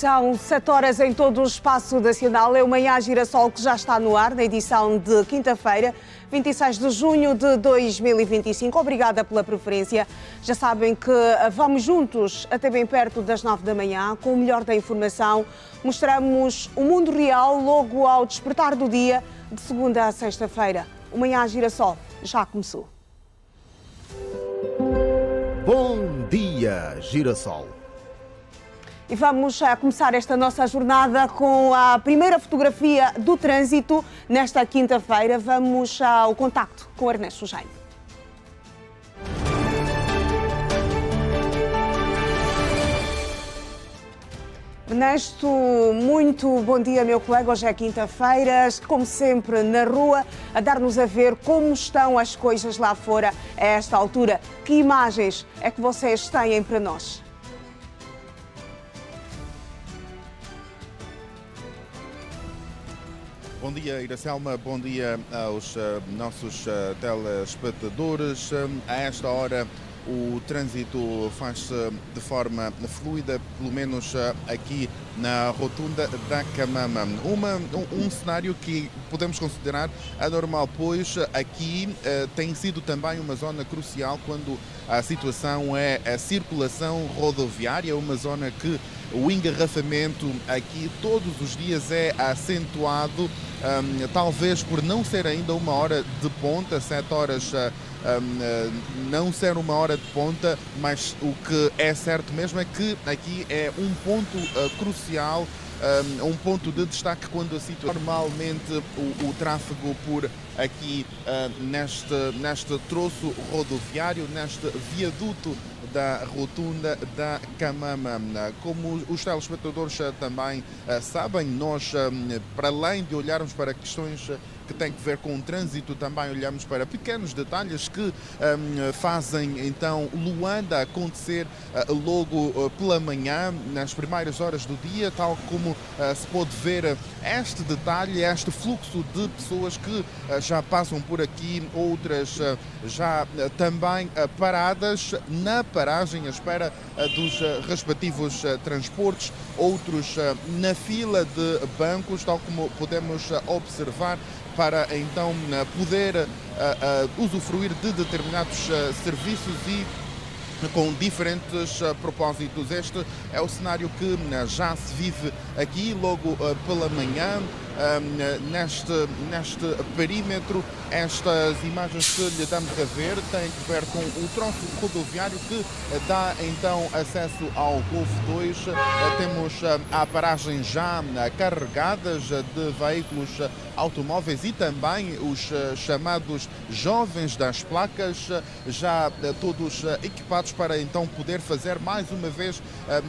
São 7 horas em todo o espaço nacional. É o Manhã Girassol que já está no ar, na edição de quinta-feira, 26 de junho de 2025. Obrigada pela preferência. Já sabem que vamos juntos até bem perto das 9 da manhã, com o melhor da informação. Mostramos o mundo real logo ao despertar do dia, de segunda a sexta-feira. O Manhã Girassol já começou. Bom dia, Girassol. E vamos começar esta nossa jornada com a primeira fotografia do trânsito. Nesta quinta-feira, vamos ao contacto com Ernesto Jaime. Ernesto, muito bom dia, meu colega. Hoje é quinta-feira, como sempre, na rua, a dar-nos a ver como estão as coisas lá fora a esta altura. Que imagens é que vocês têm para nós? Bom dia, Iracelma. Bom dia aos nossos telespectadores. A esta hora o trânsito faz-se de forma fluida, pelo menos aqui na rotunda da Camama. Um cenário que podemos considerar anormal, pois aqui tem sido também uma zona crucial quando a situação é a circulação rodoviária, uma zona que o engarrafamento aqui todos os dias é acentuado, talvez por não ser ainda uma hora de ponta, 7 horas não ser uma hora de ponta, mas o que é certo mesmo é que aqui é um ponto crucial, um ponto de destaque quando a situação normalmente o tráfego por aqui neste troço rodoviário, neste viaduto da rotunda da Camama. Como os telespectadores também sabem, nós, para além de olharmos para questões que têm que ver com o trânsito, também olhamos para pequenos detalhes que fazem então Luanda acontecer logo pela manhã, nas primeiras horas do dia, tal como se pode ver este detalhe, este fluxo de pessoas que já passam por aqui, outras já também paradas na paragem à espera dos respectivos transportes, outros na fila de bancos, tal como podemos observar, para então poder usufruir de determinados serviços e com diferentes propósitos. Este é o cenário que já se vive aqui logo pela manhã, neste perímetro. Estas imagens que lhe damos a ver têm que ver com o troço rodoviário que dá então acesso ao Golfo 2. Temos a paragem já carregadas de veículos automóveis e também os chamados jovens das placas, já todos equipados para então poder fazer mais uma vez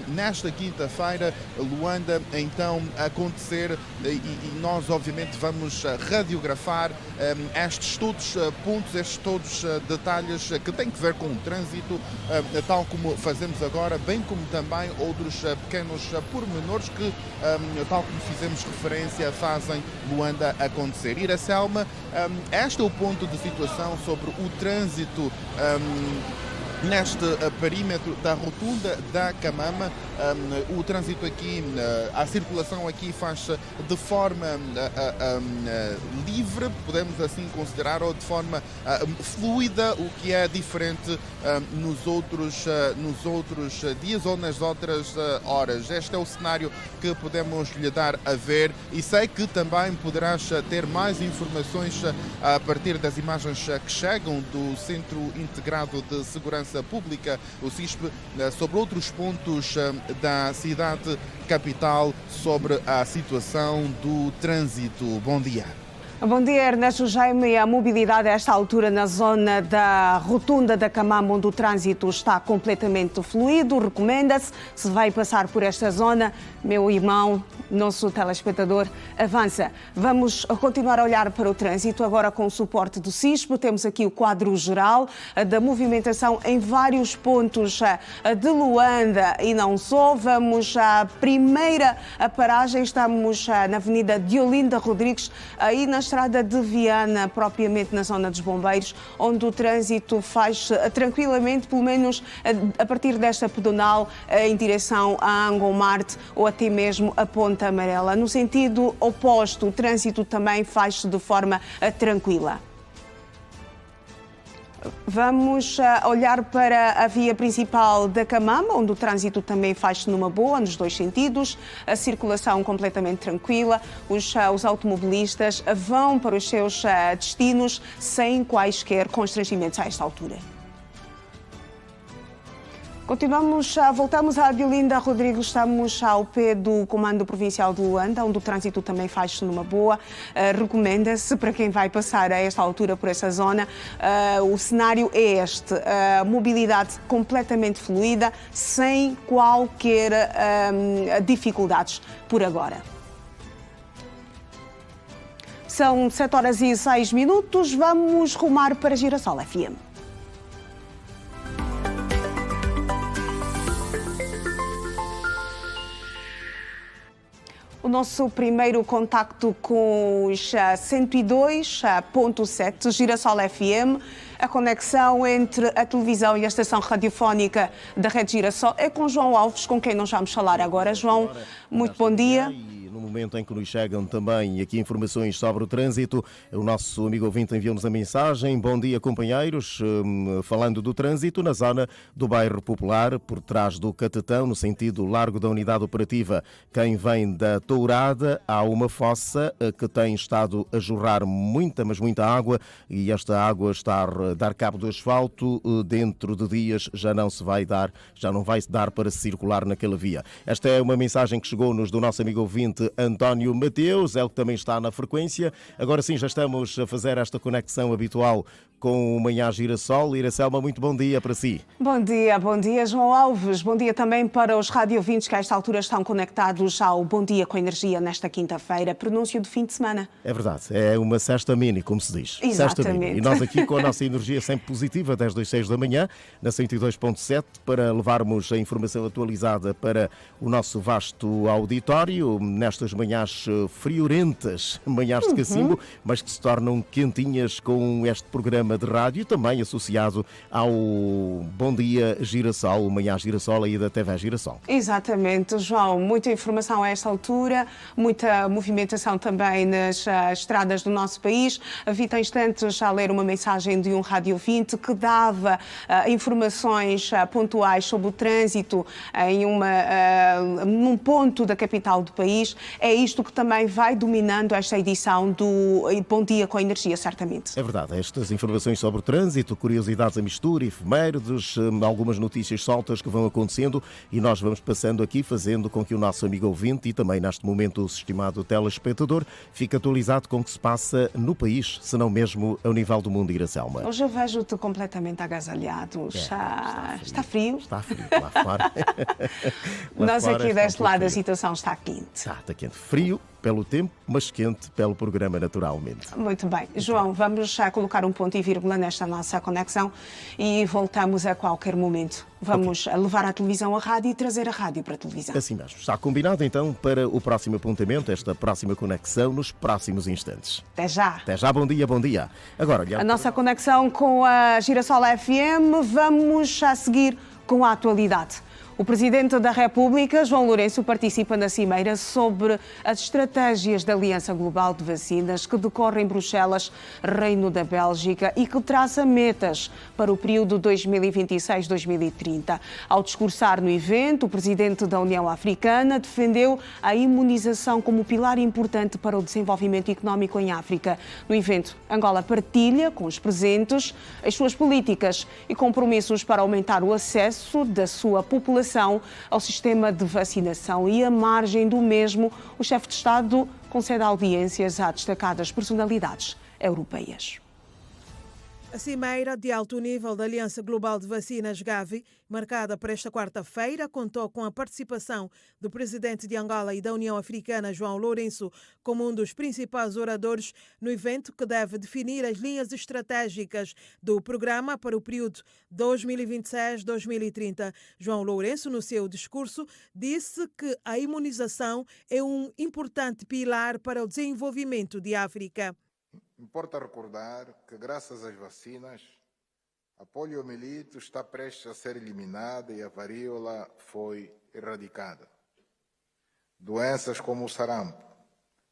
nesta quinta-feira Luanda então acontecer, e nós obviamente vamos radiografar estes todos pontos, estes todos detalhes que têm que ver com o trânsito, tal como fazemos agora, bem como também outros pequenos pormenores que, tal como fizemos referência, fazem Luanda acontecer. Iracelma, este é o ponto de situação sobre o trânsito neste perímetro da rotunda da Camama. O trânsito aqui, a circulação aqui faz-se de forma livre, podemos assim considerar, ou de forma fluida, o que é diferente nos outros dias ou nas outras horas. Este é o cenário que podemos lhe dar a ver, e sei que também poderás ter mais informações a partir das imagens que chegam do Centro Integrado de Segurança Pública, o CISP, sobre outros pontos da cidade capital, sobre a situação do trânsito. Bom dia. Bom dia, Ernesto Jaime. A mobilidade a esta altura na zona da rotunda da Camama, onde o trânsito está completamente fluido. Recomenda-se, se vai passar por esta zona, meu irmão, nosso telespectador avança. Vamos continuar a olhar para o trânsito, agora com o suporte do CISP. Temos aqui o quadro geral da movimentação em vários pontos de Luanda e não só. Vamos à primeira paragem, estamos na Avenida de Olinda Rodrigues, aí na estrada de Viana, propriamente na zona dos Bombeiros, onde o trânsito faz tranquilamente, pelo menos a partir desta pedonal, em direção a Angomarte ou até mesmo a Ponta Amarela. No sentido oposto, o trânsito também faz-se de forma tranquila. Vamos olhar para a via principal da Camama, onde o trânsito também faz-se numa boa, nos dois sentidos. A circulação completamente tranquila. Os automobilistas vão para os seus destinos sem quaisquer constrangimentos a esta altura. Voltamos à Adelinda Rodrigues, estamos ao pé do Comando Provincial de Luanda, onde o trânsito também faz-se numa boa. Recomenda-se para quem vai passar a esta altura por essa zona, o cenário é este, mobilidade completamente fluida, sem qualquer dificuldades por agora. São 7h06, vamos rumar para Girassol FM. O nosso primeiro contacto com os 102.7 Girassol FM, a conexão entre a televisão e a estação radiofónica da Rede Girassol é com João Alves, com quem nós vamos falar agora. João, muito bom dia. No momento em que nos chegam também aqui informações sobre o trânsito, o nosso amigo ouvinte enviou-nos a mensagem. Bom dia, companheiros. Falando do trânsito na zona do bairro Popular, por trás do Catetão, no sentido largo da unidade operativa. Quem vem da Tourada, há uma fossa que tem estado a jorrar muita, mas muita água, e esta água está a dar cabo do asfalto. Dentro de dias já não vai dar para circular naquela via. Esta é uma mensagem que chegou-nos do nosso amigo ouvinte António Mateus, ele que também está na frequência. Agora sim, já estamos a fazer esta conexão habitual com o Manhã Girassol. Iracelma, muito bom dia para si. Bom dia, João Alves. Bom dia também para os radiovintes que a esta altura estão conectados ao Bom Dia com Energia nesta quinta-feira, pronúncio do fim de semana. É verdade, é uma sexta mini, como se diz. Exatamente. E nós aqui com a nossa energia sempre positiva, desde as 6 da manhã, na 102.7, para levarmos a informação atualizada para o nosso vasto auditório, nestas manhãs friorentas, manhãs de cacimbo, mas que se tornam quentinhas com este programa de rádio, também associado ao Bom Dia Girassol, o Manhã Girassol aí da TV Girassol. Exatamente, João. Muita informação a esta altura, muita movimentação também nas estradas do nosso país. Vi há instantes a ler uma mensagem de um radiovinte que dava informações pontuais sobre o trânsito num ponto da capital do país. É isto que também vai dominando esta edição do Bom Dia com Energia, certamente. É verdade, estas informações sobre o trânsito, curiosidades a mistura, efemérides, algumas notícias soltas que vão acontecendo, e nós vamos passando aqui, fazendo com que o nosso amigo ouvinte e também neste momento o estimado telespectador fique atualizado com o que se passa no país, se não mesmo ao nível do mundo, Iracelma. Hoje eu vejo-te completamente agasalhado. Está frio? Está frio lá fora. Nós aqui deste lado a situação está quente. Está quente. Frio pelo tempo, mas quente pelo programa, naturalmente. Muito bem. João, vamos já colocar um ponto e vírgula nesta nossa conexão e voltamos a qualquer momento. Vamos levar a televisão à rádio e trazer a rádio para a televisão. Assim mesmo. Está combinado então para o próximo apontamento, esta próxima conexão nos próximos instantes. Até já. Até já, bom dia, bom dia. Agora, olhando... A nossa conexão com a Girassol FM, vamos a seguir com a atualidade. O Presidente da República, João Lourenço, participa na cimeira sobre as estratégias da Aliança Global de Vacinas que decorre em Bruxelas, Reino da Bélgica, e que traça metas para o período 2026-2030. Ao discursar no evento, o Presidente da União Africana defendeu a imunização como pilar importante para o desenvolvimento económico em África. No evento, Angola partilha com os presentes as suas políticas e compromissos para aumentar o acesso da sua população ao sistema de vacinação, e à margem do mesmo, o chefe de Estado concede audiências a destacadas personalidades europeias. A cimeira de alto nível da Aliança Global de Vacinas, Gavi, marcada para esta quarta-feira, contou com a participação do presidente de Angola e da União Africana, João Lourenço, como um dos principais oradores no evento que deve definir as linhas estratégicas do programa para o período 2026-2030. João Lourenço, no seu discurso, disse que a imunização é um importante pilar para o desenvolvimento de África. Importa recordar que, graças às vacinas, a poliomielite está prestes a ser eliminada e a varíola foi erradicada. Doenças como o sarampo,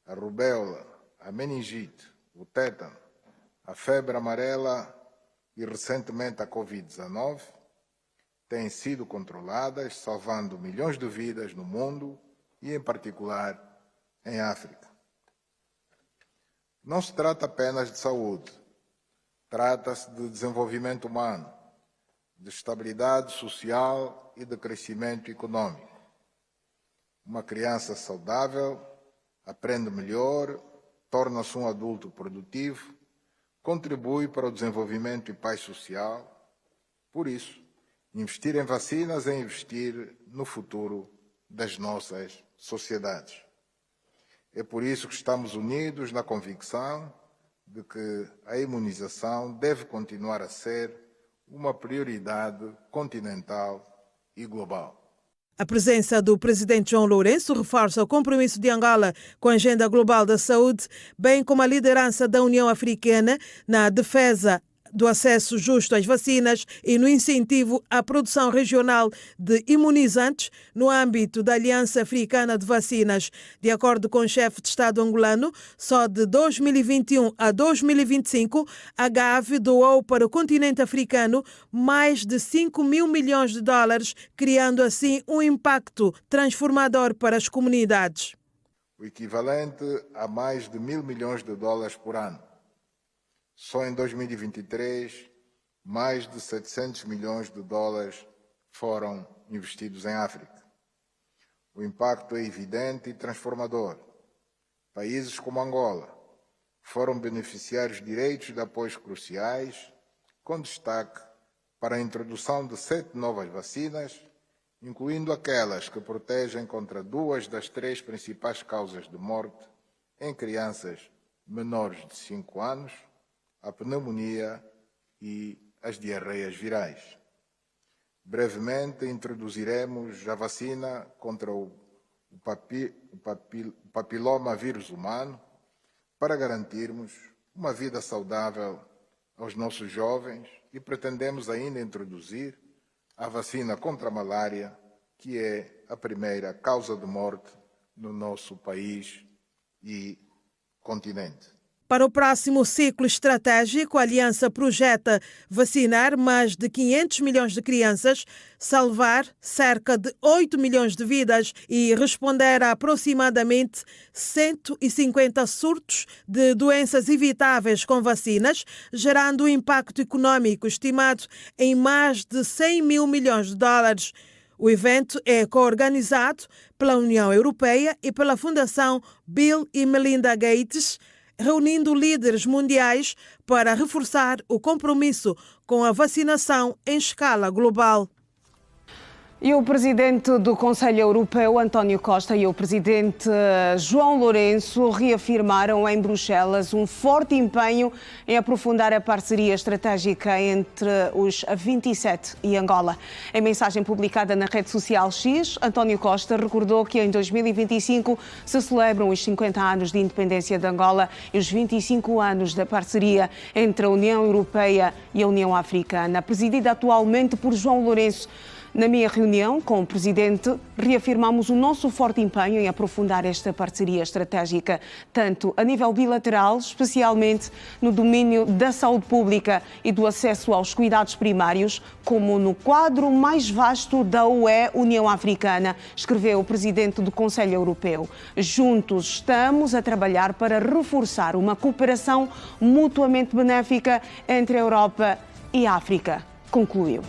a rubéola, a meningite, o tétano, a febre amarela e, recentemente, a Covid-19 têm sido controladas, salvando milhões de vidas no mundo e, em particular, em África. Não se trata apenas de saúde, trata-se de desenvolvimento humano, de estabilidade social e de crescimento econômico. Uma criança saudável aprende melhor, torna-se um adulto produtivo, contribui para o desenvolvimento e paz social. Por isso, investir em vacinas é investir no futuro das nossas sociedades. É por isso que estamos unidos na convicção de que a imunização deve continuar a ser uma prioridade continental e global. A presença do presidente João Lourenço reforça o compromisso de Angola com a agenda global da saúde, bem como a liderança da União Africana na defesa do acesso justo às vacinas e no incentivo à produção regional de imunizantes no âmbito da Aliança Africana de Vacinas. De acordo com o chefe de Estado angolano, só de 2021 a 2025, a Gavi doou para o continente africano mais de 5 mil milhões de dólares, criando assim um impacto transformador para as comunidades. O equivalente a mais de 1.000 milhões de dólares por ano. Só em 2023, mais de 700 milhões de dólares foram investidos em África. O impacto é evidente e transformador. Países como Angola foram beneficiários diretos de apoios cruciais, com destaque para a introdução de 7 novas vacinas, incluindo aquelas que protegem contra 2 das 3 principais causas de morte em crianças menores de 5 anos, a pneumonia e as diarreias virais. Brevemente introduziremos a vacina contra o papiloma vírus humano para garantirmos uma vida saudável aos nossos jovens e pretendemos ainda introduzir a vacina contra a malária, que é a primeira causa de morte no nosso país e continente. Para o próximo ciclo estratégico, a Aliança projeta vacinar mais de 500 milhões de crianças, salvar cerca de 8 milhões de vidas e responder a aproximadamente 150 surtos de doenças evitáveis com vacinas, gerando um impacto econômico estimado em mais de 100 mil milhões de dólares. O evento é coorganizado pela União Europeia e pela Fundação Bill e Melinda Gates, reunindo líderes mundiais para reforçar o compromisso com a vacinação em escala global. E o presidente do Conselho Europeu, António Costa, e o presidente João Lourenço reafirmaram em Bruxelas um forte empenho em aprofundar a parceria estratégica entre os 27 e Angola. Em mensagem publicada na rede social X, António Costa recordou que em 2025 se celebram os 50 anos de independência de Angola e os 25 anos da parceria entre a União Europeia e a União Africana, presidida atualmente por João Lourenço. Na minha reunião com o Presidente, reafirmamos o nosso forte empenho em aprofundar esta parceria estratégica, tanto a nível bilateral, especialmente no domínio da saúde pública e do acesso aos cuidados primários, como no quadro mais vasto da UE, União Africana, escreveu o Presidente do Conselho Europeu. Juntos estamos a trabalhar para reforçar uma cooperação mutuamente benéfica entre a Europa e a África, concluiu.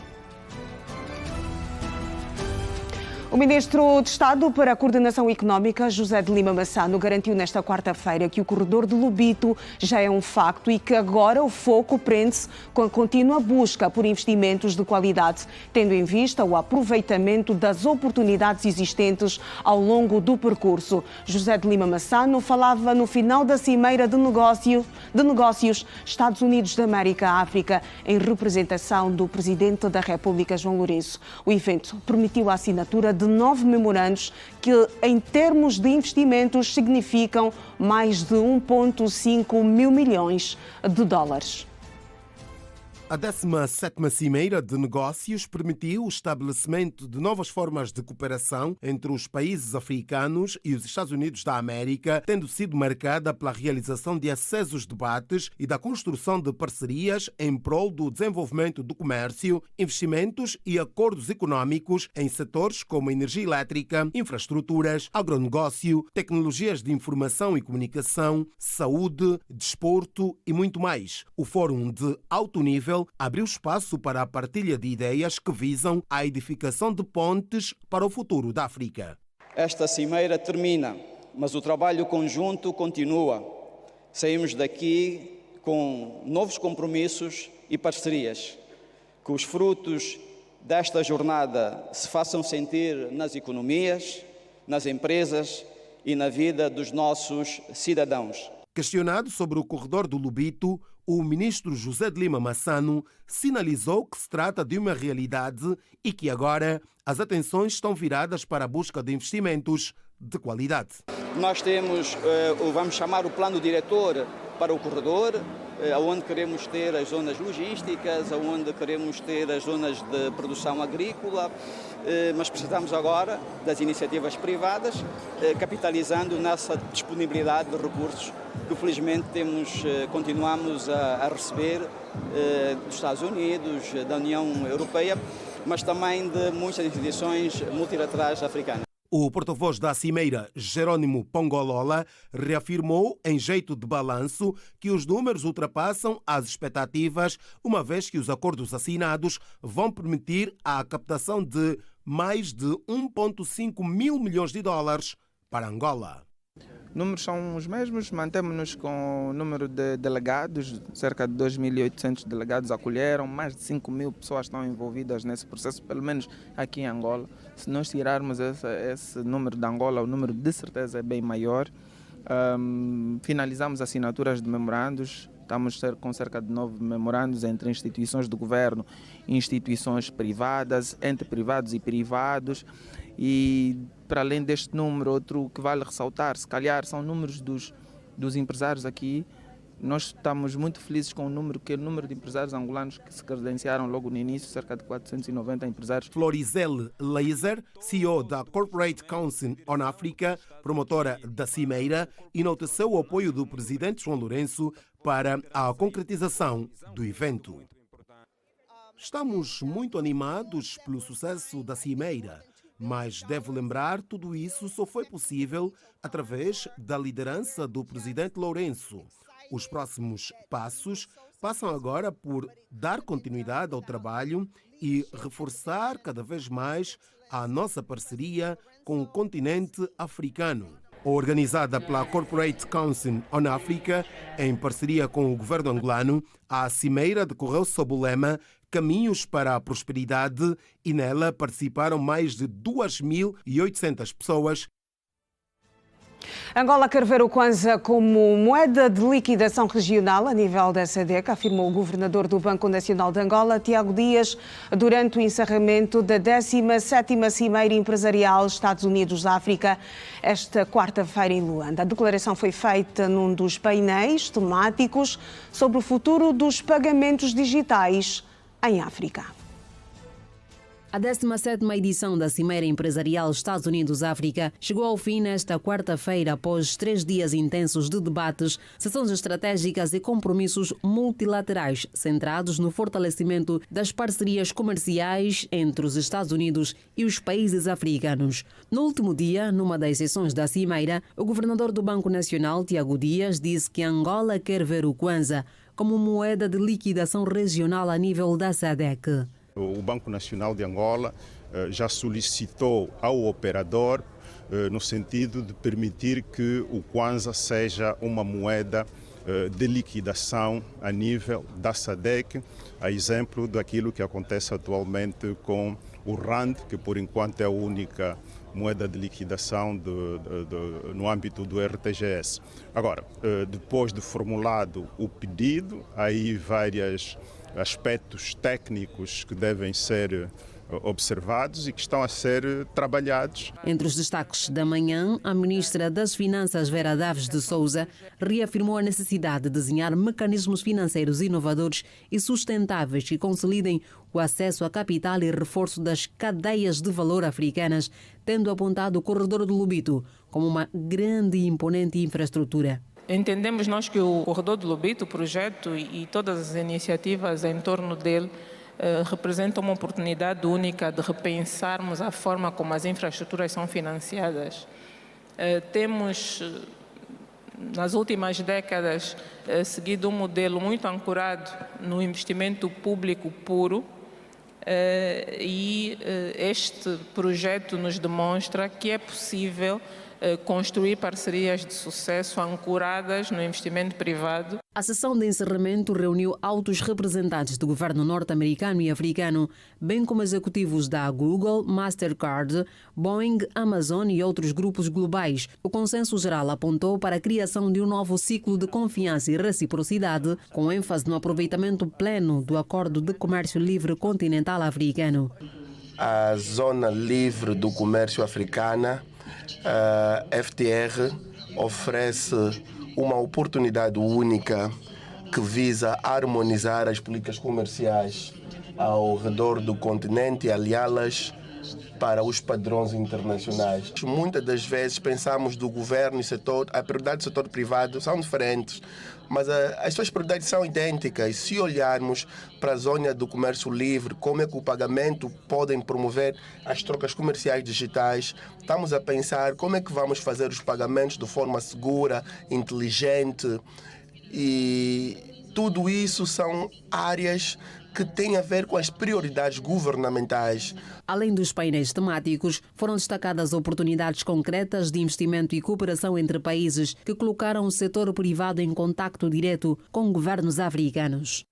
O Ministro de Estado para a Coordenação Económica, José de Lima Massano, garantiu nesta quarta-feira que o corredor de Lobito já é um facto e que agora o foco prende-se com a contínua busca por investimentos de qualidade, tendo em vista o aproveitamento das oportunidades existentes ao longo do percurso. José de Lima Massano falava no final da Cimeira de Negócios Estados Unidos da América-África, em representação do Presidente da República, João Lourenço. O evento permitiu a assinatura de 9 memorandos que, em termos de investimentos, significam mais de 1,5 mil milhões de dólares. A 17ª Cimeira de Negócios permitiu o estabelecimento de novas formas de cooperação entre os países africanos e os Estados Unidos da América, tendo sido marcada pela realização de acesos debates e da construção de parcerias em prol do desenvolvimento do comércio, investimentos e acordos econômicos em setores como energia elétrica, infraestruturas, agronegócio, tecnologias de informação e comunicação, saúde, desporto e muito mais. O Fórum de Alto Nível abriu espaço para a partilha de ideias que visam a edificação de pontes para o futuro da África. Esta cimeira termina, mas o trabalho conjunto continua. Saímos daqui com novos compromissos e parcerias. Que os frutos desta jornada se façam sentir nas economias, nas empresas e na vida dos nossos cidadãos. Questionado sobre o corredor do Lobito, o ministro José de Lima Massano sinalizou que se trata de uma realidade e que agora as atenções estão viradas para a busca de investimentos de qualidade. Nós temos, vamos chamar o plano diretor para o corredor, onde queremos ter as zonas logísticas, onde queremos ter as zonas de produção agrícola, mas precisamos agora das iniciativas privadas, capitalizando nessa disponibilidade de recursos que felizmente continuamos a receber dos Estados Unidos, da União Europeia, mas também de muitas instituições multilaterais africanas. O porta-voz da Cimeira, Jerônimo Pongolola, reafirmou, em jeito de balanço, que os números ultrapassam as expectativas, uma vez que os acordos assinados vão permitir a captação de mais de 1,5 mil milhões de dólares para Angola. Números são os mesmos, mantemos-nos com o número de delegados, cerca de 2.800 delegados acolheram, mais de 5 mil pessoas estão envolvidas nesse processo, pelo menos aqui em Angola. Se nós tirarmos esse número de Angola, o número de certeza é bem maior. Finalizamos assinaturas de memorandos, estamos com cerca de 9 memorandos entre instituições do governo e instituições privadas, entre privados e privados. E para além deste número, outro que vale ressaltar, se calhar, são números dos empresários aqui. Nós estamos muito felizes com o número de empresários angolanos que se credenciaram logo no início, cerca de 490 empresários. Florizelle Laser, CEO da Corporate Council on Africa, promotora da Cimeira, enalteceu o apoio do presidente João Lourenço para a concretização do evento. Estamos muito animados pelo sucesso da Cimeira, mas devo lembrar, tudo isso só foi possível através da liderança do presidente Lourenço. Os próximos passos passam agora por dar continuidade ao trabalho e reforçar cada vez mais a nossa parceria com o continente africano. Organizada pela Corporate Council on Africa, em parceria com o governo angolano, a Cimeira decorreu sob o lema Caminhos para a Prosperidade e nela participaram mais de 2.800 pessoas. Angola quer ver o Kwanza como moeda de liquidação regional a nível da SADC, afirmou o governador do Banco Nacional de Angola, Tiago Dias, durante o encerramento da 17ª Cimeira Empresarial Estados Unidos-África, esta quarta-feira em Luanda. A declaração foi feita num dos painéis temáticos sobre o futuro dos pagamentos digitais em África. A 17ª edição da Cimeira Empresarial Estados Unidos-África chegou ao fim nesta quarta-feira após 3 dias intensos de debates, sessões estratégicas e compromissos multilaterais centrados no fortalecimento das parcerias comerciais entre os Estados Unidos e os países africanos. No último dia, numa das sessões da Cimeira, o governador do Banco Nacional, Tiago Dias, disse que Angola quer ver o Kwanza como moeda de liquidação regional a nível da SADC. O Banco Nacional de Angola já solicitou ao operador no sentido de permitir que o Kwanza seja uma moeda de liquidação a nível da SADC, a exemplo daquilo que acontece atualmente com o RAND, que por enquanto é a única moeda de liquidação no âmbito do RTGS. Agora, depois de formulado o pedido, há aí vários aspectos técnicos que devem ser observados e que estão a ser trabalhados. Entre os destaques da manhã, a ministra das Finanças, Vera Daves de Souza, reafirmou a necessidade de desenhar mecanismos financeiros inovadores e sustentáveis que consolidem o acesso a capital e reforço das cadeias de valor africanas, tendo apontado o Corredor do Lobito como uma grande e imponente infraestrutura. Entendemos nós que o Corredor do Lobito, o projeto e todas as iniciativas em torno dele representa uma oportunidade única de repensarmos a forma como as infraestruturas são financiadas. Temos, nas últimas décadas, seguido um modelo muito ancorado no investimento público puro e este projeto nos demonstra que é possível construir parcerias de sucesso ancoradas no investimento privado. A sessão de encerramento reuniu altos representantes do governo norte-americano e africano, bem como executivos da Google, Mastercard, Boeing, Amazon e outros grupos globais. O consenso geral apontou para a criação de um novo ciclo de confiança e reciprocidade, com ênfase no aproveitamento pleno do Acordo de Comércio Livre Continental Africano. A Zona Livre do Comércio Africana, a FTR, oferece uma oportunidade única que visa harmonizar as políticas comerciais ao redor do continente e alinhá-las para os padrões internacionais. Muitas das vezes pensamos do governo e setor, a prioridade do setor privado são diferentes, mas as suas prioridades são idênticas. Se olharmos para a zona do comércio livre, como é que o pagamento podem promover as trocas comerciais digitais, estamos a pensar como é que vamos fazer os pagamentos de forma segura, inteligente, e tudo isso são áreas que têm a ver com as prioridades governamentais. Além dos painéis temáticos, foram destacadas oportunidades concretas de investimento e cooperação entre países que colocaram o setor privado em contacto direto com governos africanos.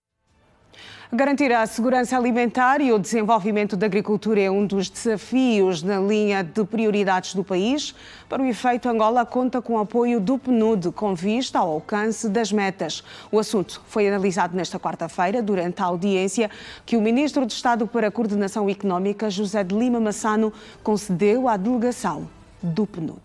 Garantir a segurança alimentar e o desenvolvimento da agricultura é um dos desafios na linha de prioridades do país. Para o efeito, Angola conta com o apoio do PNUD, com vista ao alcance das metas. O assunto foi analisado nesta quarta-feira, durante a audiência que o Ministro de Estado para a Coordenação Económica, José de Lima Massano, concedeu à delegação do PNUD.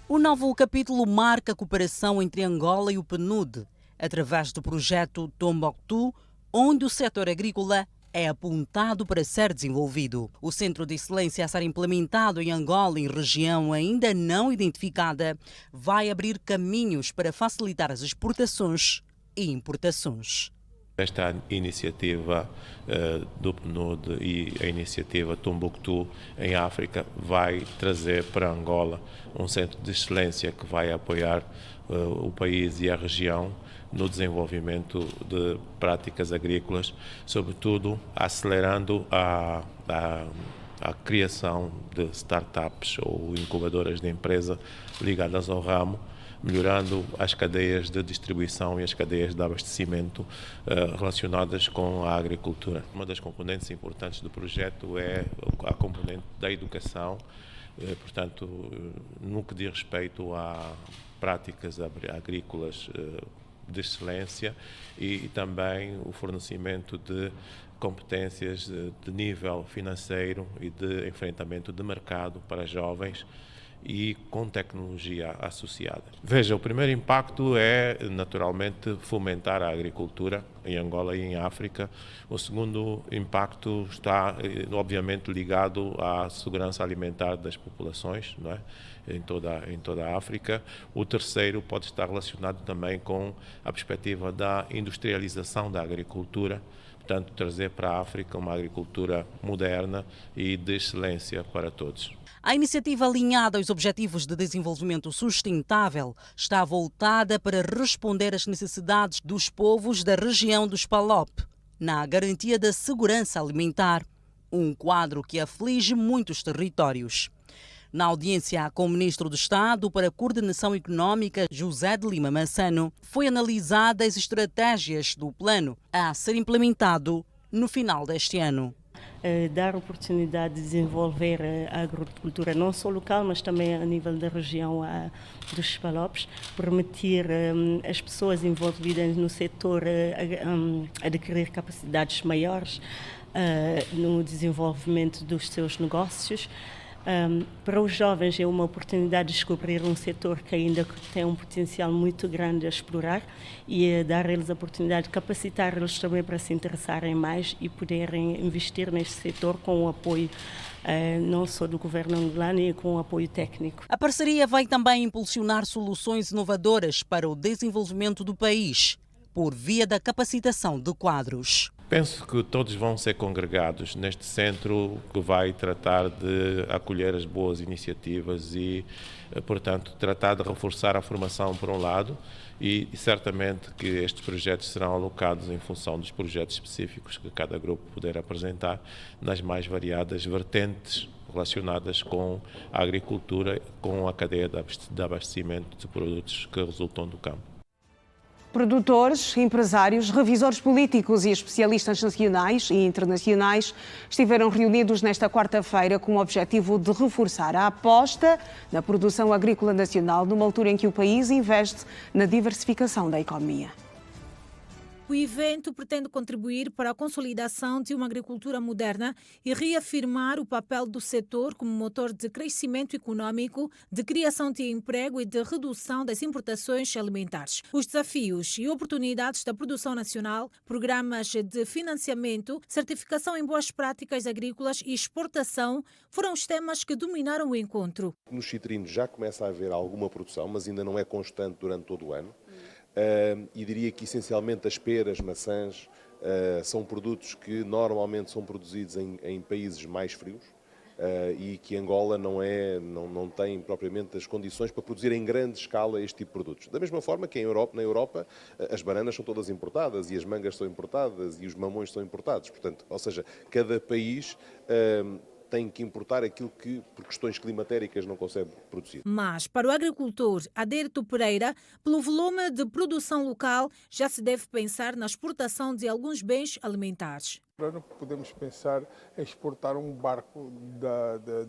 O novo capítulo marca a cooperação entre Angola e o PNUD, através do projeto Tombouctou, onde o setor agrícola é apontado para ser desenvolvido. O Centro de Excelência a ser implementado em Angola, em região ainda não identificada, vai abrir caminhos para facilitar as exportações e importações. Esta iniciativa do PNUD e a iniciativa Tombouctou em África vai trazer para Angola um centro de excelência que vai apoiar o país e a região no desenvolvimento de práticas agrícolas, sobretudo acelerando a criação de startups ou incubadoras de empresa ligadas ao ramo, melhorando as cadeias de distribuição e as cadeias de abastecimento relacionadas com a agricultura. Uma das componentes importantes do projeto é a componente da educação, portanto, no que diz respeito a práticas agrícolas de excelência e também o fornecimento de competências de nível financeiro e de enfrentamento de mercado para jovens e com tecnologia associada. Veja, o primeiro impacto é, naturalmente, fomentar a agricultura em Angola e em África. O segundo impacto está, obviamente, ligado à segurança alimentar das populações, não é? em toda a África. O terceiro pode estar relacionado também com a perspectiva da industrialização da agricultura, portanto, trazer para a África uma agricultura moderna e de excelência para todos. A iniciativa alinhada aos Objetivos de Desenvolvimento Sustentável está voltada para responder às necessidades dos povos da região dos PALOP, na garantia da segurança alimentar, um quadro que aflige muitos territórios. Na audiência com o Ministro do Estado para a Coordenação Económica, José de Lima Massano, foi analisada as estratégias do plano a ser implementado no final deste ano. Dar oportunidade de desenvolver a agricultura não só local, mas também a nível da região dos Palopes, permitir às pessoas envolvidas no setor adquirir capacidades maiores no desenvolvimento dos seus negócios. Para os jovens é uma oportunidade de descobrir um setor que ainda tem um potencial muito grande a explorar e dar a eles a oportunidade de capacitar eles também para se interessarem mais e poderem investir neste setor com o apoio não só do governo angolano e com o apoio técnico. A parceria vai também impulsionar soluções inovadoras para o desenvolvimento do país, por via da capacitação de quadros. Penso que todos vão ser congregados neste centro que vai tratar de acolher as boas iniciativas e, portanto, tratar de reforçar a formação por um lado e certamente que estes projetos serão alocados em função dos projetos específicos que cada grupo puder apresentar nas mais variadas vertentes relacionadas com a agricultura, com a cadeia de abastecimento de produtos que resultam do campo. Produtores, empresários, revisores políticos e especialistas nacionais e internacionais estiveram reunidos nesta quarta-feira com o objetivo de reforçar a aposta na produção agrícola nacional numa altura em que o país investe na diversificação da economia. O evento pretende contribuir para a consolidação de uma agricultura moderna e reafirmar o papel do setor como motor de crescimento econômico, de criação de emprego e de redução das importações alimentares. Os desafios e oportunidades da produção nacional, programas de financiamento, certificação em boas práticas agrícolas e exportação foram os temas que dominaram o encontro. Nos citrinos já começa a haver alguma produção, mas ainda não é constante durante todo o ano. E diria que essencialmente as peras, maçãs, são produtos que normalmente são produzidos em países mais frios e que Angola não tem propriamente as condições para produzir em grande escala este tipo de produtos. Da mesma forma que na Europa as bananas são todas importadas e as mangas são importadas e os mamões são importados. Portanto, ou seja, cada país tem que importar aquilo que, por questões climatéricas, não consegue produzir. Mas, para o agricultor Adérito Pereira, pelo volume de produção local, já se deve pensar na exportação de alguns bens alimentares. Não podemos pensar em exportar um barco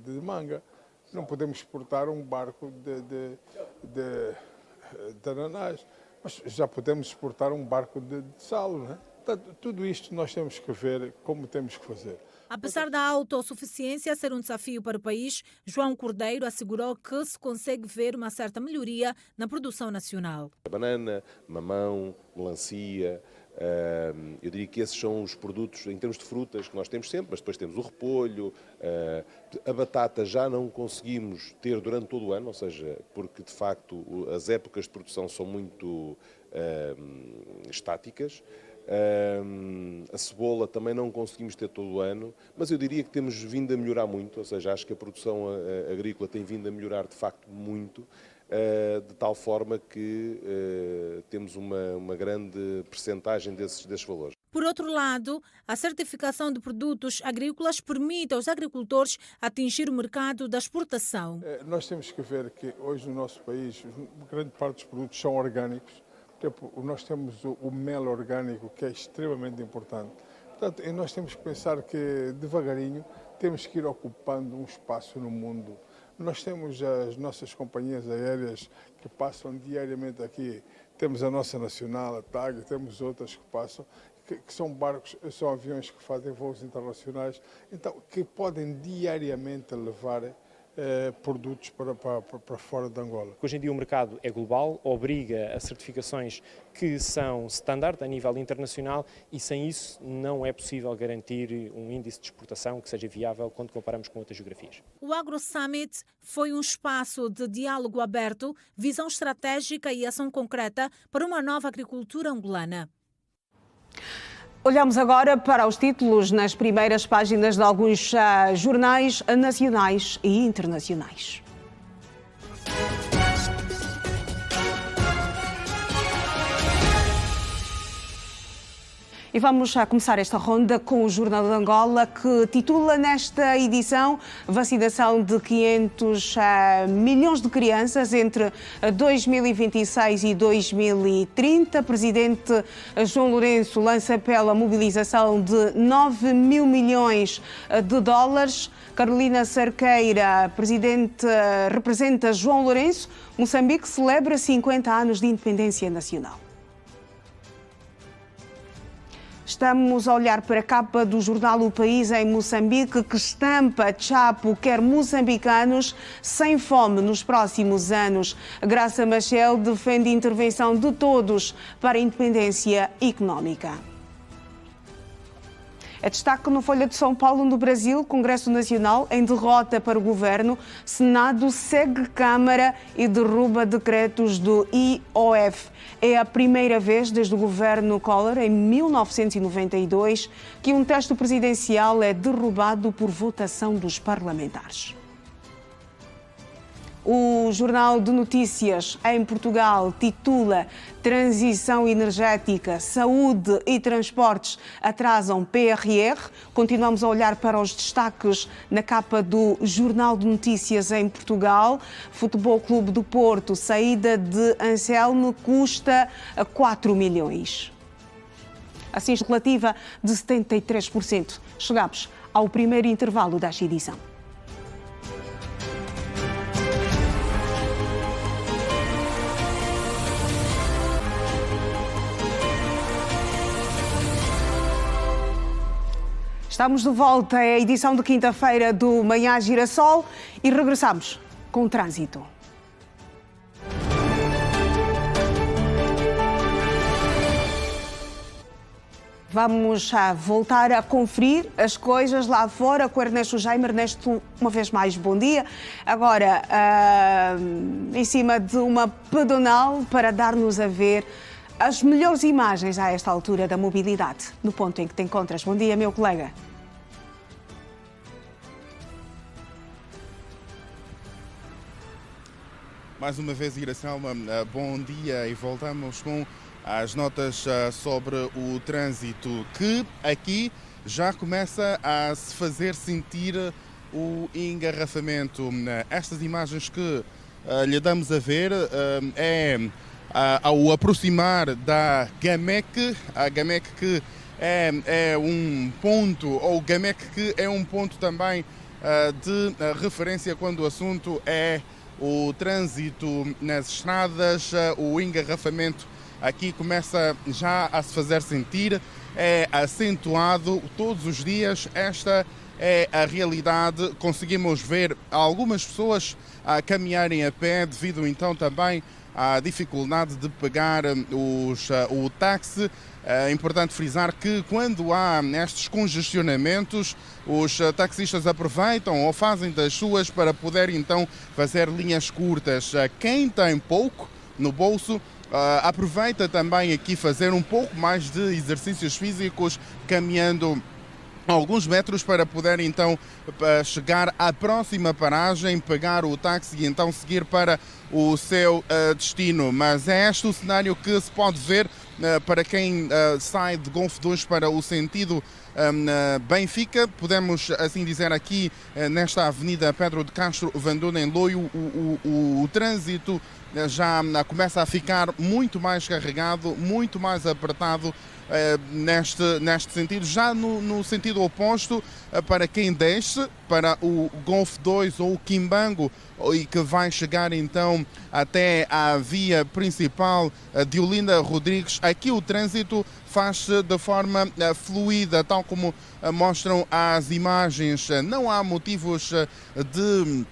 de manga, não podemos exportar um barco de ananás, mas já podemos exportar um barco de sal, não é? Tudo isto nós temos que ver como temos que fazer. Apesar da autossuficiência ser um desafio para o país, João Cordeiro assegurou que se consegue ver uma certa melhoria na produção nacional. Banana, mamão, melancia, eu diria que esses são os produtos, em termos de frutas, que nós temos sempre, mas depois temos o repolho, a batata já não conseguimos ter durante todo o ano, ou seja, porque de facto as épocas de produção são muito estáticas. A cebola também não conseguimos ter todo o ano, mas eu diria que temos vindo a melhorar muito, ou seja, acho que a produção agrícola tem vindo a melhorar de facto muito, de tal forma que temos uma grande percentagem desses valores. Por outro lado, a certificação de produtos agrícolas permite aos agricultores atingir o mercado da exportação. Nós temos que ver que hoje no nosso país, grande parte dos produtos são orgânicos. Nós temos o mel orgânico, que é extremamente importante. Portanto, nós temos que pensar que, devagarinho, temos que ir ocupando um espaço no mundo. Nós temos as nossas companhias aéreas que passam diariamente aqui. Temos a nossa nacional, a TAG, temos outras que passam, que são barcos, são aviões que fazem voos internacionais, então, que podem diariamente levar produtos para fora de Angola. Hoje em dia o mercado é global, obriga a certificações que são standard a nível internacional e sem isso não é possível garantir um índice de exportação que seja viável quando comparamos com outras geografias. O Agro Summit foi um espaço de diálogo aberto, visão estratégica e ação concreta para uma nova agricultura angolana. Olhamos agora para os títulos nas primeiras páginas de alguns jornais nacionais e internacionais. E vamos já começar esta ronda com o Jornal de Angola, que titula nesta edição vacinação de 500 milhões de crianças entre 2026 e 2030. Presidente João Lourenço lança pela mobilização de 9 mil milhões de dólares. Carolina Cerqueira, presidente, representa João Lourenço. Moçambique celebra 50 anos de independência nacional. Estamos a olhar para a capa do jornal O País em Moçambique, que estampa Chapo quer moçambicanos sem fome nos próximos anos. Graça Machel defende a intervenção de todos para a independência económica. É destaque no Folha de São Paulo, no Brasil, Congresso Nacional em derrota para o governo. Senado segue Câmara e derruba decretos do IOF. É a primeira vez desde o governo Collor, em 1992, que um texto presidencial é derrubado por votação dos parlamentares. O Jornal de Notícias em Portugal titula Transição energética, saúde e transportes atrasam PRR. Continuamos a olhar para os destaques na capa do Jornal de Notícias em Portugal. Futebol Clube do Porto, saída de Anselmo custa 4 milhões. Assim, relativa de 73%. Chegamos ao primeiro intervalo desta edição. Estamos de volta, é a edição de quinta-feira do Manhã Girassol e regressamos com o trânsito. Vamos voltar a conferir as coisas lá fora com o Ernesto Jaime. Ernesto, uma vez mais, bom dia. Agora, em cima de uma pedonal para dar-nos a ver as melhores imagens a esta altura da mobilidade, no ponto em que te encontras. Bom dia, meu colega. Mais uma vez, Iracelma, bom dia, e voltamos com as notas sobre o trânsito, que aqui já começa a se fazer sentir o engarrafamento. Estas imagens que lhe damos a ver ao aproximar da GAMEC, a GAMEC que é um ponto, ou GAMEC que é um ponto também de referência quando o assunto é o trânsito nas estradas. O engarrafamento aqui começa já a se fazer sentir, é acentuado todos os dias. Esta é a realidade. Conseguimos ver algumas pessoas a caminharem a pé devido então também à dificuldade de pegar o táxi. É importante frisar que quando há estes congestionamentos, os taxistas aproveitam ou fazem das suas para poder então fazer linhas curtas. Quem tem pouco no bolso aproveita também aqui fazer um pouco mais de exercícios físicos, caminhando alguns metros para poder então chegar à próxima paragem, pegar o táxi e então seguir para o seu destino. Mas é este o cenário que se pode ver para quem sai de Golfo 2 para o sentido Benfica. Podemos assim dizer aqui nesta avenida Pedro de Castro Vanduna em Loio, o trânsito já começa a ficar muito mais carregado, muito mais apertado neste sentido. Já no sentido oposto, para quem desce para o Golfo 2 ou o Quimbango e que vai chegar então até a via principal de Olinda Rodrigues, aqui o trânsito faz-se de forma fluida, tal como mostram as imagens. Não há motivos de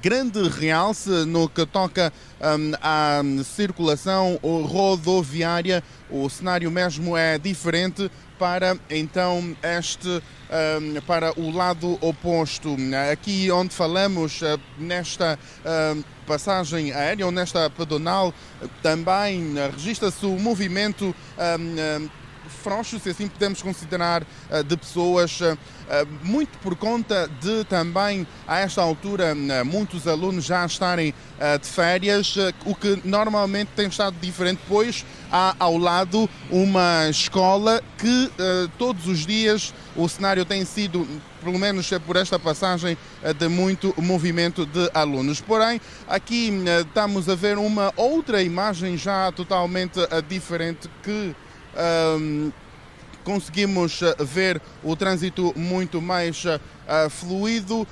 grande realce no que toca à circulação rodoviária. O cenário mesmo é diferente para então para o lado oposto. Aqui onde falamos nesta passagem aérea ou nesta pedonal, também registra-se o movimento frouxo, se assim podemos considerar, de pessoas, muito por conta de também, a esta altura, muitos alunos já estarem de férias, o que normalmente tem estado diferente, pois há ao lado uma escola que todos os dias o cenário tem sido, pelo menos por esta passagem, de muito movimento de alunos. Porém, aqui estamos a ver uma outra imagem já totalmente diferente que conseguimos ver o trânsito muito mais fluido,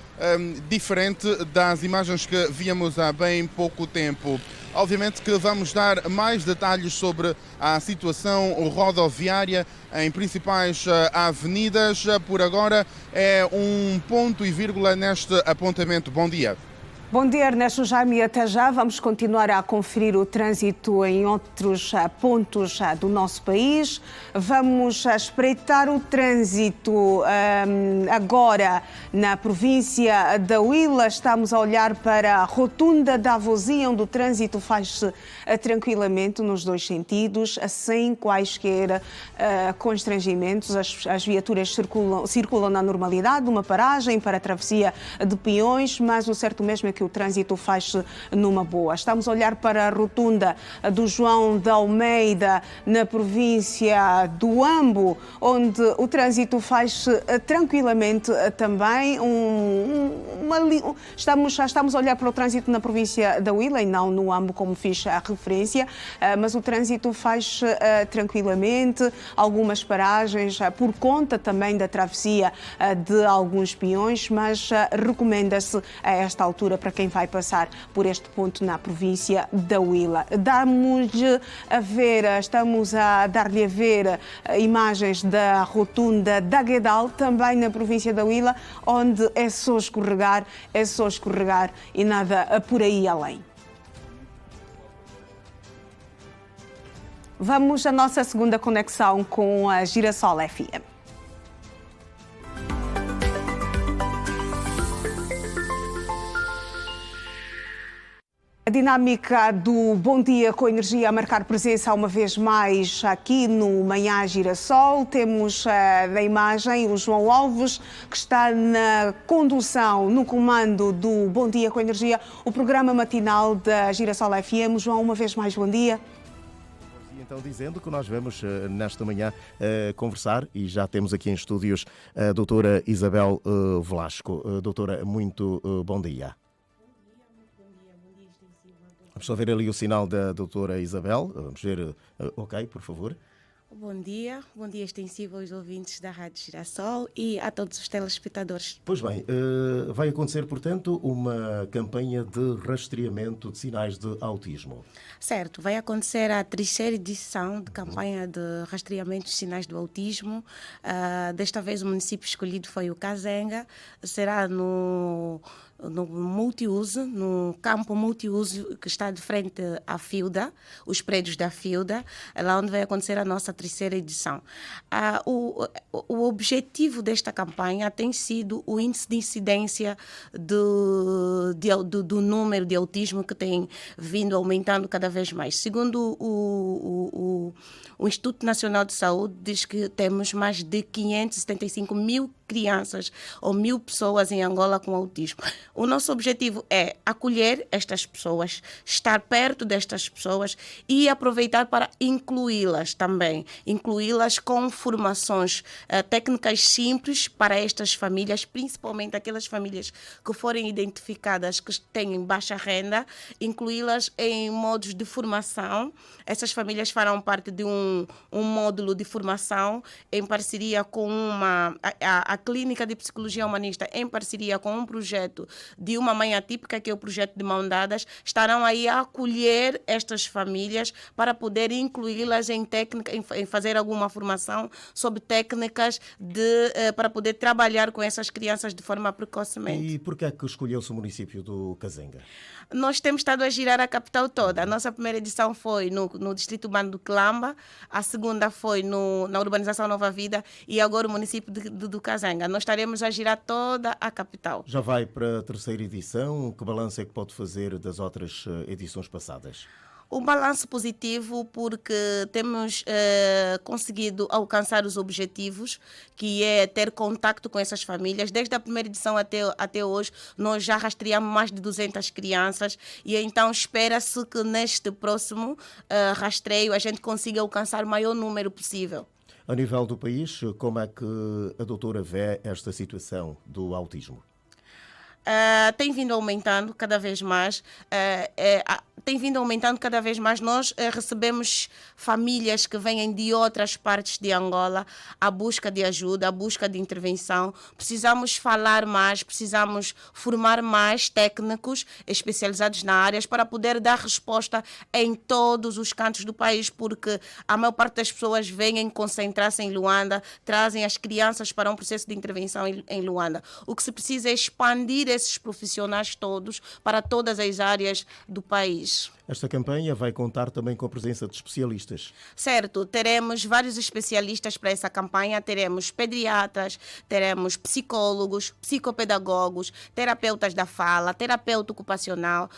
diferente das imagens que víamos há bem pouco tempo. Obviamente que vamos dar mais detalhes sobre a situação rodoviária em principais avenidas. Por agora é um ponto e vírgula neste apontamento. Bom dia. Bom dia, Ernesto Jaime, até já. Vamos continuar a conferir o trânsito em outros pontos do nosso país. Vamos espreitar o trânsito agora na província da Huila. Estamos a olhar para a rotunda da Avozinha, onde o trânsito faz-se tranquilamente nos dois sentidos, sem quaisquer constrangimentos. As viaturas circulam na normalidade, uma paragem para a travessia de peões, mas o certo mesmo é que o trânsito faz-se numa boa. Estamos a olhar para a rotunda do João de Almeida, na província do Ambo, onde o trânsito faz-se tranquilamente também. Estamos a olhar para o trânsito na província da Huila e não no Ambo, como fiz a referência, mas o trânsito faz tranquilamente, algumas paragens por conta também da travessia de alguns peões, mas recomenda-se a esta altura para quem vai passar por este ponto na província da Huila. Estamos a dar-lhe a ver imagens da rotunda da Guedal, também na província da Huila, onde é só escorregar e nada por aí além. Vamos à nossa segunda conexão com a Girassol FM. A dinâmica do Bom Dia com Energia a marcar presença uma vez mais aqui no Manhã Girassol. Temos na imagem o João Alves, que está na condução, no comando do Bom Dia com Energia, o programa matinal da Girassol FM. João, uma vez mais, bom dia. Então, dizendo que nós vamos nesta manhã conversar, e já temos aqui em estúdios a doutora Isabel Velasco. Doutora, muito bom dia. Vamos só ver ali o sinal da doutora Isabel. Vamos ver. Ok, por favor. Bom dia extensivo aos ouvintes da Rádio Girassol e a todos os telespectadores. Pois bem, vai acontecer, portanto, uma campanha de rastreamento de sinais de autismo. Certo, vai acontecer a terceira edição de campanha de rastreamento de sinais do autismo. Desta vez o município escolhido foi o Kazenga. Será no multiuso, no campo multiuso que está de frente à Filda, os prédios da Filda, é lá onde vai acontecer a nossa terceira edição. O objetivo desta campanha tem sido o índice de incidência do número de autismo que tem vindo aumentando cada vez mais. Segundo o Instituto Nacional de Saúde, diz que temos mais de 575 mil crianças ou 1.000 pessoas em Angola com autismo. O nosso objetivo é acolher estas pessoas, estar perto destas pessoas e aproveitar para incluí-las também. Incluí-las com formações técnicas simples para estas famílias, principalmente aquelas famílias que forem identificadas que têm baixa renda, incluí-las em modos de formação. Essas famílias farão parte de um módulo de formação em parceria com a Clínica de Psicologia Humanista, em parceria com um projeto de uma mãe atípica, que é o projeto de Mão Dadas, estarão aí a acolher estas famílias para poder incluí-las em técnica, em fazer alguma formação sobre técnicas para poder trabalhar com essas crianças de forma precocemente. E por que é que escolheu-se o município do Kazenga? Nós temos estado a girar a capital toda. A nossa primeira edição foi no distrito urbano do Calamba, a segunda foi na urbanização Nova Vida e agora o município do Kazenga. Nós estaremos a girar toda a capital. Já vai para a terceira edição. Que balanço é que pode fazer das outras edições passadas? Um balanço positivo porque temos conseguido alcançar os objetivos, que é ter contacto com essas famílias. Desde a primeira edição até hoje, nós já rastreamos mais de 200 crianças e então espera-se que neste próximo rastreio a gente consiga alcançar o maior número possível. A nível do país, como é que a doutora vê esta situação do autismo? Tem vindo aumentando cada vez mais. Nós recebemos famílias que vêm de outras partes de Angola à busca de ajuda, à busca de intervenção. Precisamos falar mais, precisamos formar mais técnicos especializados na área para poder dar resposta em todos os cantos do país, porque a maior parte das pessoas vêm concentrar-se em Luanda, trazem as crianças para um processo de intervenção em Luanda. O que se precisa é expandir esses profissionais todos para todas as áreas do país. Esta campanha vai contar também com a presença de especialistas. Certo, teremos vários especialistas para essa campanha, teremos pediatras, teremos psicólogos, psicopedagogos, terapeutas da fala, terapeuta ocupacional,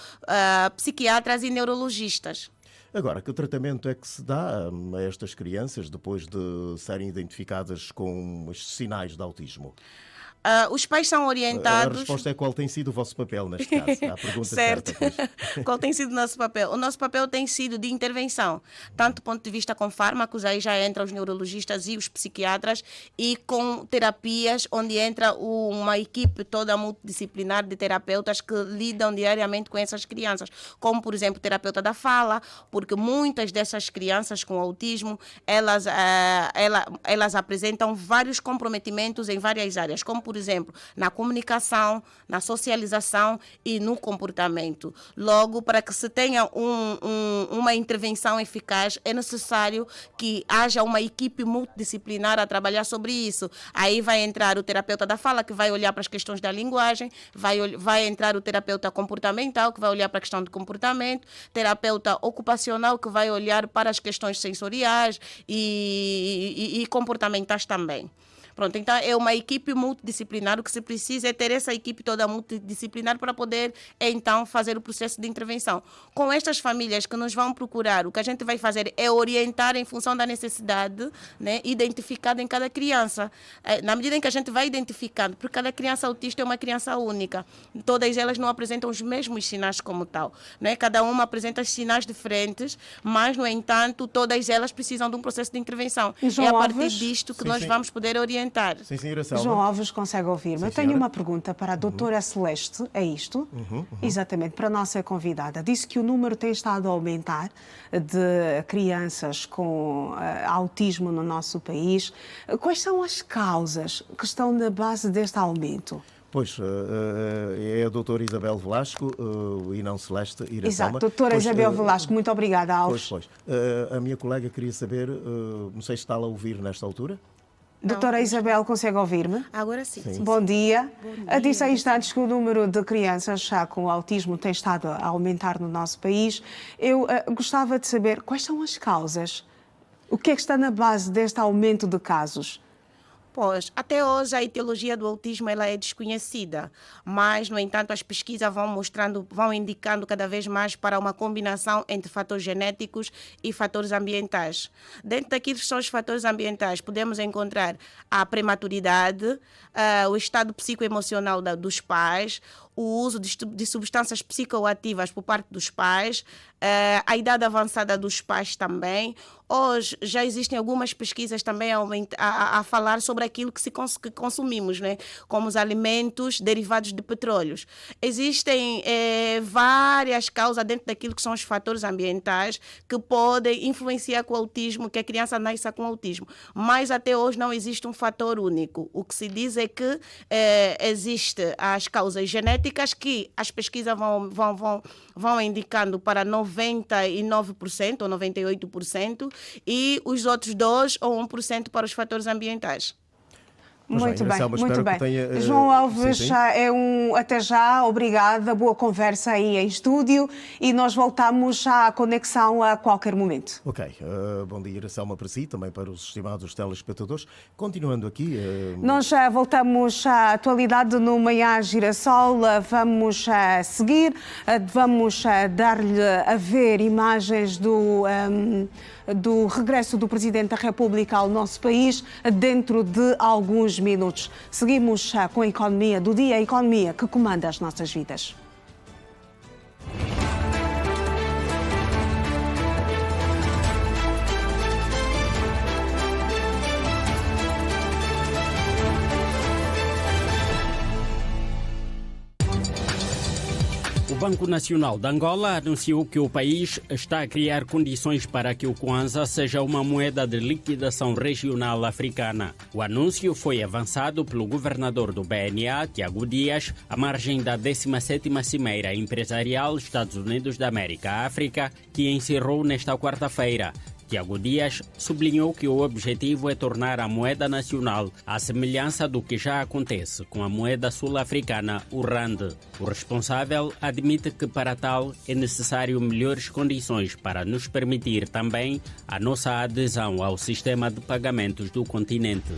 psiquiatras e neurologistas. Agora, que tratamento é que se dá a estas crianças depois de serem identificadas com estes sinais de autismo? Os pais são orientados... A resposta é qual tem sido o vosso papel neste caso? A pergunta certa. Qual tem sido o nosso papel? O nosso papel tem sido de intervenção, tanto do ponto de vista com fármacos, aí já entram os neurologistas e os psiquiatras, e com terapias, onde entra uma equipe toda multidisciplinar de terapeutas que lidam diariamente com essas crianças, como, por exemplo, terapeuta da fala, porque muitas dessas crianças com autismo, elas apresentam vários comprometimentos em várias áreas, como, por exemplo, na comunicação, na socialização e no comportamento. Logo, para que se tenha uma intervenção eficaz, é necessário que haja uma equipe multidisciplinar a trabalhar sobre isso. Aí vai entrar o terapeuta da fala, que vai olhar para as questões da linguagem, vai entrar o terapeuta comportamental, que vai olhar para a questão do comportamento, terapeuta ocupacional, que vai olhar para as questões sensoriais e comportamentais também. Pronto, então é uma equipe multidisciplinar. O que se precisa é ter essa equipe toda multidisciplinar para poder, então, fazer o processo de intervenção. Com estas famílias que nos vão procurar, o que a gente vai fazer é orientar em função da necessidade, né, identificada em cada criança. Na medida em que a gente vai identificando, porque cada criança autista é uma criança única. Todas elas não apresentam os mesmos sinais como tal, né? Cada uma apresenta sinais diferentes, mas, no entanto, todas elas precisam de um processo de intervenção. É a partir disto que nós vamos poder orientar. Sim, senhora Selma. João Alves consegue ouvir-me. Eu tenho uma pergunta para a doutora Celeste, é isto? Exatamente, para a nossa convidada. Disse que o número tem estado a aumentar de crianças com autismo no nosso país. Quais são as causas que estão na base deste aumento? Pois, é a doutora Isabel Velasco e não Celeste Iraselma. Exato, doutora Isabel Velasco, muito obrigada, Alves. Pois. A minha colega queria saber, não sei se está a ouvir nesta altura. Doutora Isabel, consegue ouvir-me? Agora sim. Bom dia. Disse há instantes que o número de crianças já com autismo tem estado a aumentar no nosso país. Eu gostava de saber quais são as causas. O que é que está na base deste aumento de casos? Pois, até hoje a etiologia do autismo ela é desconhecida, mas, no entanto, as pesquisas vão indicando cada vez mais para uma combinação entre fatores genéticos e fatores ambientais. Dentro daqueles que são os fatores ambientais, podemos encontrar a prematuridade, o estado psicoemocional dos pais, o uso de substâncias psicoativas por parte dos pais, a idade avançada dos pais também. Hoje já existem algumas pesquisas também a falar sobre aquilo que consumimos, né? Como os alimentos derivados de petróleos. Existem várias causas dentro daquilo que são os fatores ambientais que podem influenciar com o autismo, que a criança nasça com autismo. Mas até hoje não existe um fator único. O que se diz é que existem as causas genéticas que as pesquisas vão indicando para 99% ou 98%, e os outros 2 ou 1% para os fatores ambientais. Muito bem, Selma, muito bem. Tenha, João Alves, sim. Até já, obrigada, boa conversa aí em estúdio e nós voltamos à conexão a qualquer momento. Ok, bom dia, Selma, para si, também para os estimados telespectadores. Continuando aqui... Nós já voltamos à atualidade no Manhã Girassol, vamos seguir, vamos dar-lhe a ver imagens do regresso do Presidente da República ao nosso país dentro de alguns minutos. Seguimos com a economia do dia, a economia que comanda as nossas vidas. O Banco Nacional de Angola anunciou que o país está a criar condições para que o Kwanza seja uma moeda de liquidação regional africana. O anúncio foi avançado pelo governador do BNA, Tiago Dias, à margem da 17ª Cimeira Empresarial Estados Unidos da América-África, que encerrou nesta quarta-feira. Tiago Dias sublinhou que o objetivo é tornar a moeda nacional à semelhança do que já acontece com a moeda sul-africana, o RAND. O responsável admite que para tal é necessário melhores condições para nos permitir também a nossa adesão ao sistema de pagamentos do continente.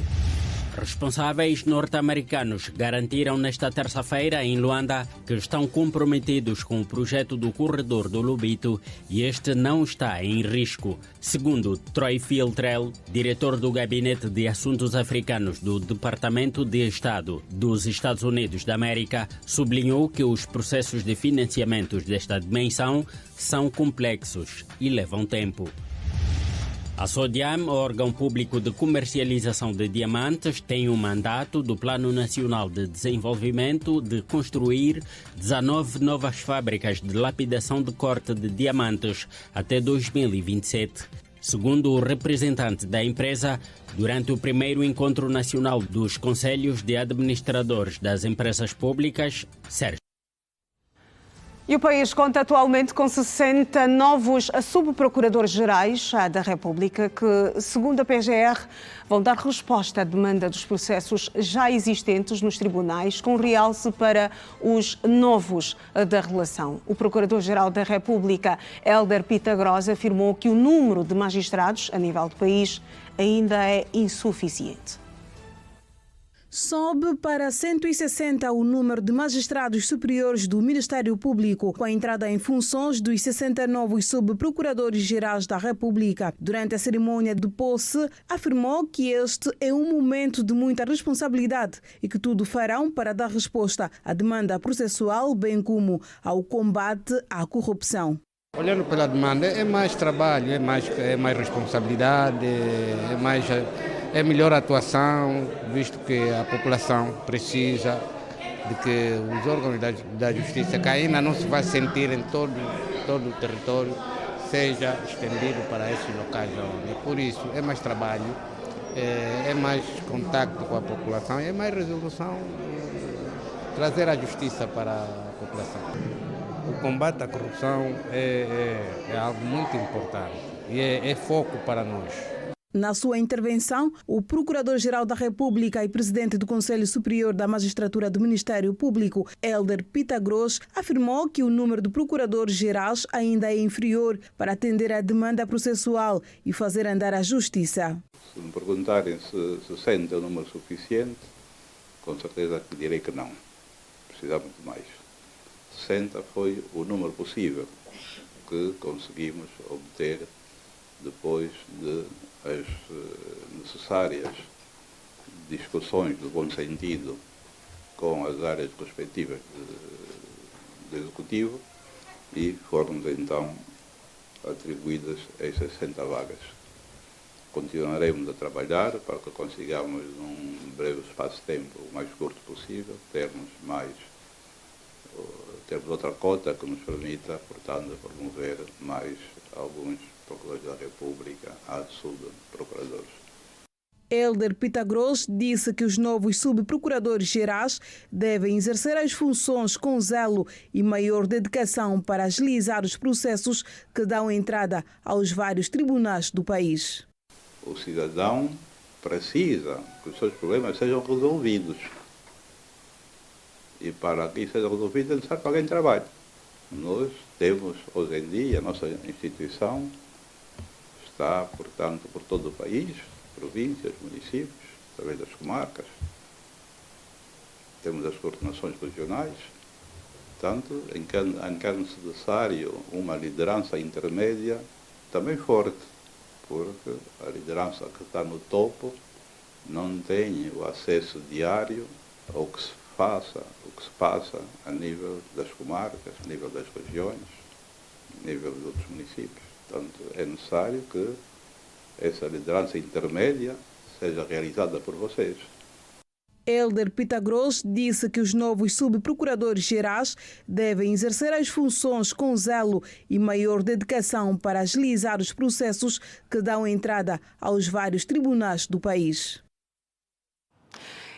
Responsáveis norte-americanos garantiram nesta terça-feira em Luanda que estão comprometidos com o projeto do Corredor do Lobito e este não está em risco. Segundo Troy Filtrell, diretor do Gabinete de Assuntos Africanos do Departamento de Estado dos Estados Unidos da América, sublinhou que os processos de financiamentos desta dimensão são complexos e levam tempo. A SODIAM, órgão público de comercialização de diamantes, tem um mandato do Plano Nacional de Desenvolvimento de construir 19 novas fábricas de lapidação de corte de diamantes até 2027. Segundo o representante da empresa, durante o primeiro encontro nacional dos Conselhos de Administradores das Empresas Públicas, Sérgio. E o país conta atualmente com 60 novos subprocuradores-gerais da República que, segundo a PGR, vão dar resposta à demanda dos processos já existentes nos tribunais, com realce para os novos da relação. O Procurador-Geral da República, Hélder Pitagros, afirmou que o número de magistrados a nível do país ainda é insuficiente. Sobe para 160 o número de magistrados superiores do Ministério Público, com a entrada em funções dos 60 novos subprocuradores-gerais da República. Durante a cerimônia de posse, afirmou que este é um momento de muita responsabilidade e que tudo farão para dar resposta à demanda processual, bem como ao combate à corrupção. Olhando pela demanda, é mais trabalho, é mais responsabilidade, é melhor atuação, visto que a população precisa de que os órgãos da justiça, que ainda não se vai sentir em todo o território, seja estendido para esses locais. Por isso, é mais trabalho, é mais contacto com a população, é mais resolução, trazer a justiça para a população. O combate à corrupção é algo muito importante e é foco para nós. Na sua intervenção, o Procurador-Geral da República e Presidente do Conselho Superior da Magistratura do Ministério Público, Hélder Pitagros, afirmou que o número de procuradores-gerais ainda é inferior para atender à demanda processual e fazer andar a justiça. Se me perguntarem se 60 é o número suficiente, com certeza que direi que não. Precisamos de mais. 60 foi o número possível que conseguimos obter depois de as necessárias discussões do bom sentido com as áreas respectivas do Executivo e foram-nos então atribuídas as 60 vagas. Continuaremos a trabalhar para que consigamos, num breve espaço de tempo, o mais curto possível, termos outra cota que nos permita, portanto, promover mais alguns procuradores da República a subprocuradores. Hélder Pitagros disse que os novos subprocuradores-gerais devem exercer as funções com zelo e maior dedicação para agilizar os processos que dão entrada aos vários tribunais do país. O cidadão precisa que os seus problemas sejam resolvidos. E para que isso seja resolvido é necessário que alguém trabalhe. Nós temos, hoje em dia, a nossa instituição está, portanto, por todo o país, províncias, municípios, através das comarcas. Temos as coordenações regionais. Portanto, em que é necessário uma liderança intermédia também forte, porque a liderança que está no topo não tem o acesso diário ao que se passa a nível das comarcas, a nível das regiões, a nível dos outros municípios. Portanto, é necessário que essa liderança intermédia seja realizada por vocês. Helder Pitagros disse que os novos subprocuradores-gerais devem exercer as funções com zelo e maior dedicação para agilizar os processos que dão entrada aos vários tribunais do país.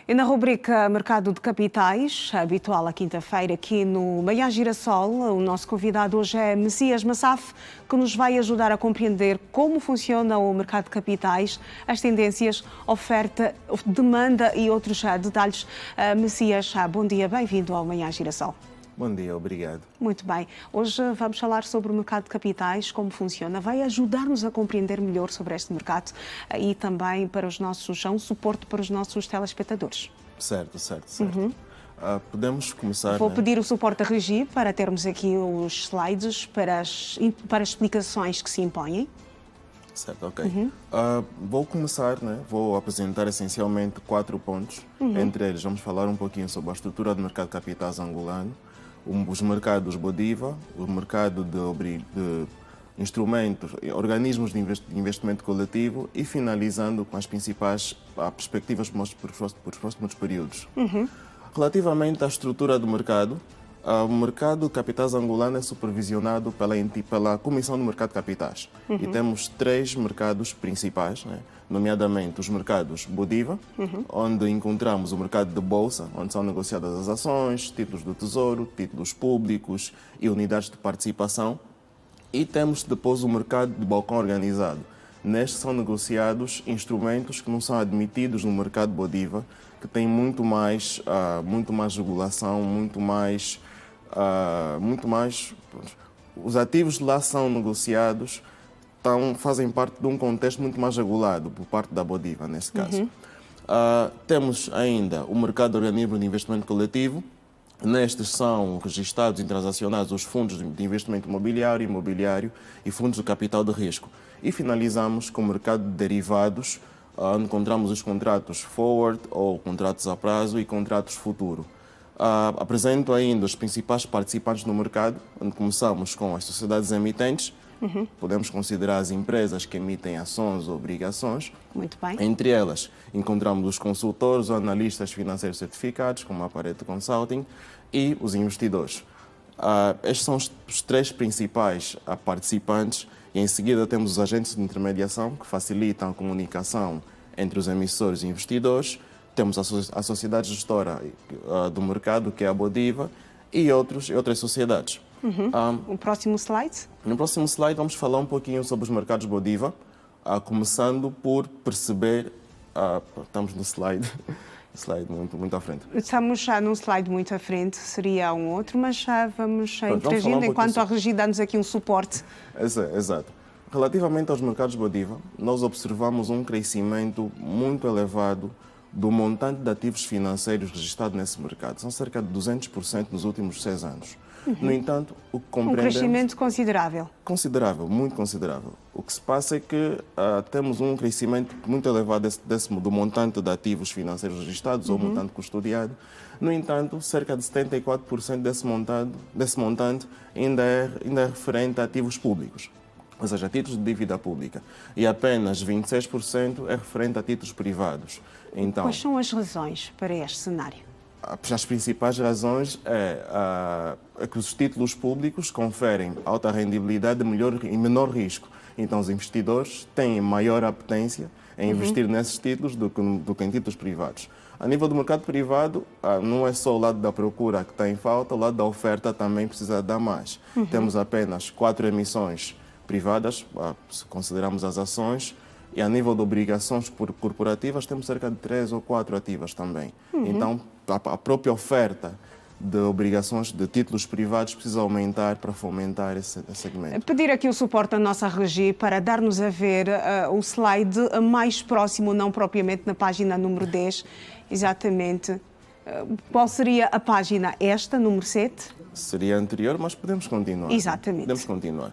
E na rubrica Mercado de Capitais, habitual à quinta-feira aqui no Manhã Girassol, o nosso convidado hoje é Messias Massaf, que nos vai ajudar a compreender como funciona o mercado de capitais, as tendências, oferta, demanda e outros detalhes. Messias, bom dia, bem-vindo ao Manhã Girassol. Bom dia, obrigado. Muito bem. Hoje vamos falar sobre o mercado de capitais, como funciona. Vai ajudar-nos a compreender melhor sobre este mercado e também para os nossos, um suporte para os nossos telespectadores. Certo. Podemos começar... Vou pedir o suporte a Regi para termos aqui os slides para as explicações que se impõem. Certo, ok. Vou começar, vou apresentar essencialmente 4 pontos. Entre eles, vamos falar um pouquinho sobre a estrutura do mercado de capitais angolano, os mercados Bodiva, o mercado de instrumentos, organismos de investimento coletivo e finalizando com as principais perspectivas para os próximos períodos. Relativamente à estrutura do mercado, o mercado de capitais angolano é supervisionado pela Comissão do Mercado de Capitais. E temos 3 mercados principais, nomeadamente os mercados Bodiva, onde encontramos o mercado de bolsa, onde são negociadas as ações, títulos do Tesouro, títulos públicos e unidades de participação. E temos depois o mercado de balcão organizado. Neste são negociados instrumentos que não são admitidos no mercado Bodiva, que tem muito mais regulação, muito mais. Os ativos lá são negociados, fazem parte de um contexto muito mais regulado por parte da Bodiva, nesse caso. Temos ainda o mercado de organismos de investimento coletivo. Nestes são registrados e transacionados os fundos de investimento imobiliário e fundos de capital de risco. E finalizamos com o mercado de derivados, onde encontramos os contratos forward ou contratos a prazo e contratos futuro. Apresento ainda os principais participantes no mercado, onde começamos com as sociedades emitentes. Podemos considerar as empresas que emitem ações ou obrigações. Muito bem. Entre elas, encontramos os consultores ou analistas financeiros certificados, como a Pareto Consulting, e os investidores. Estes são os 3 principais participantes. E em seguida temos os agentes de intermediação, que facilitam a comunicação entre os emissores e investidores. Temos a sociedade gestora do mercado, que é a Bodiva, e outras sociedades. O próximo slide? No próximo slide vamos falar um pouquinho sobre os mercados Bodiva, começando por perceber... estamos no slide muito à frente. Estamos já num slide muito à frente, seria um outro, mas já vamos interagindo enquanto a Regi dá-nos aqui um suporte. Exato. Relativamente aos mercados Bodiva, nós observamos um crescimento muito elevado do montante de ativos financeiros registrado nesse mercado. São cerca de 200% nos últimos 6 anos. No entanto, o que compreendemos... Um crescimento considerável. Considerável, muito considerável. O que se passa é que temos um crescimento muito elevado do montante de ativos financeiros registrados ou montante custodiado. No entanto, cerca de 74% desse montante ainda é referente a ativos públicos, ou seja, títulos de dívida pública. E apenas 26% é referente a títulos privados. Então, quais são as razões para este cenário? As principais razões é que os títulos públicos conferem alta rendibilidade e menor risco. Então, os investidores têm maior apetência em investir nesses títulos do que em títulos privados. A nível do mercado privado, não é só o lado da procura que está em falta, o lado da oferta também precisa dar mais. Temos apenas 4 emissões privadas, se considerarmos as ações, E a nível de obrigações corporativas, temos cerca de 3 ou 4 ativas também. Então, a própria oferta de obrigações de títulos privados precisa aumentar para fomentar esse segmento. Pedir aqui o suporte da nossa regi para dar-nos a ver o slide mais próximo, não propriamente na página número 10, exatamente. Qual seria a página? Esta, número 7? Seria anterior, mas podemos continuar. Exatamente. Podemos continuar.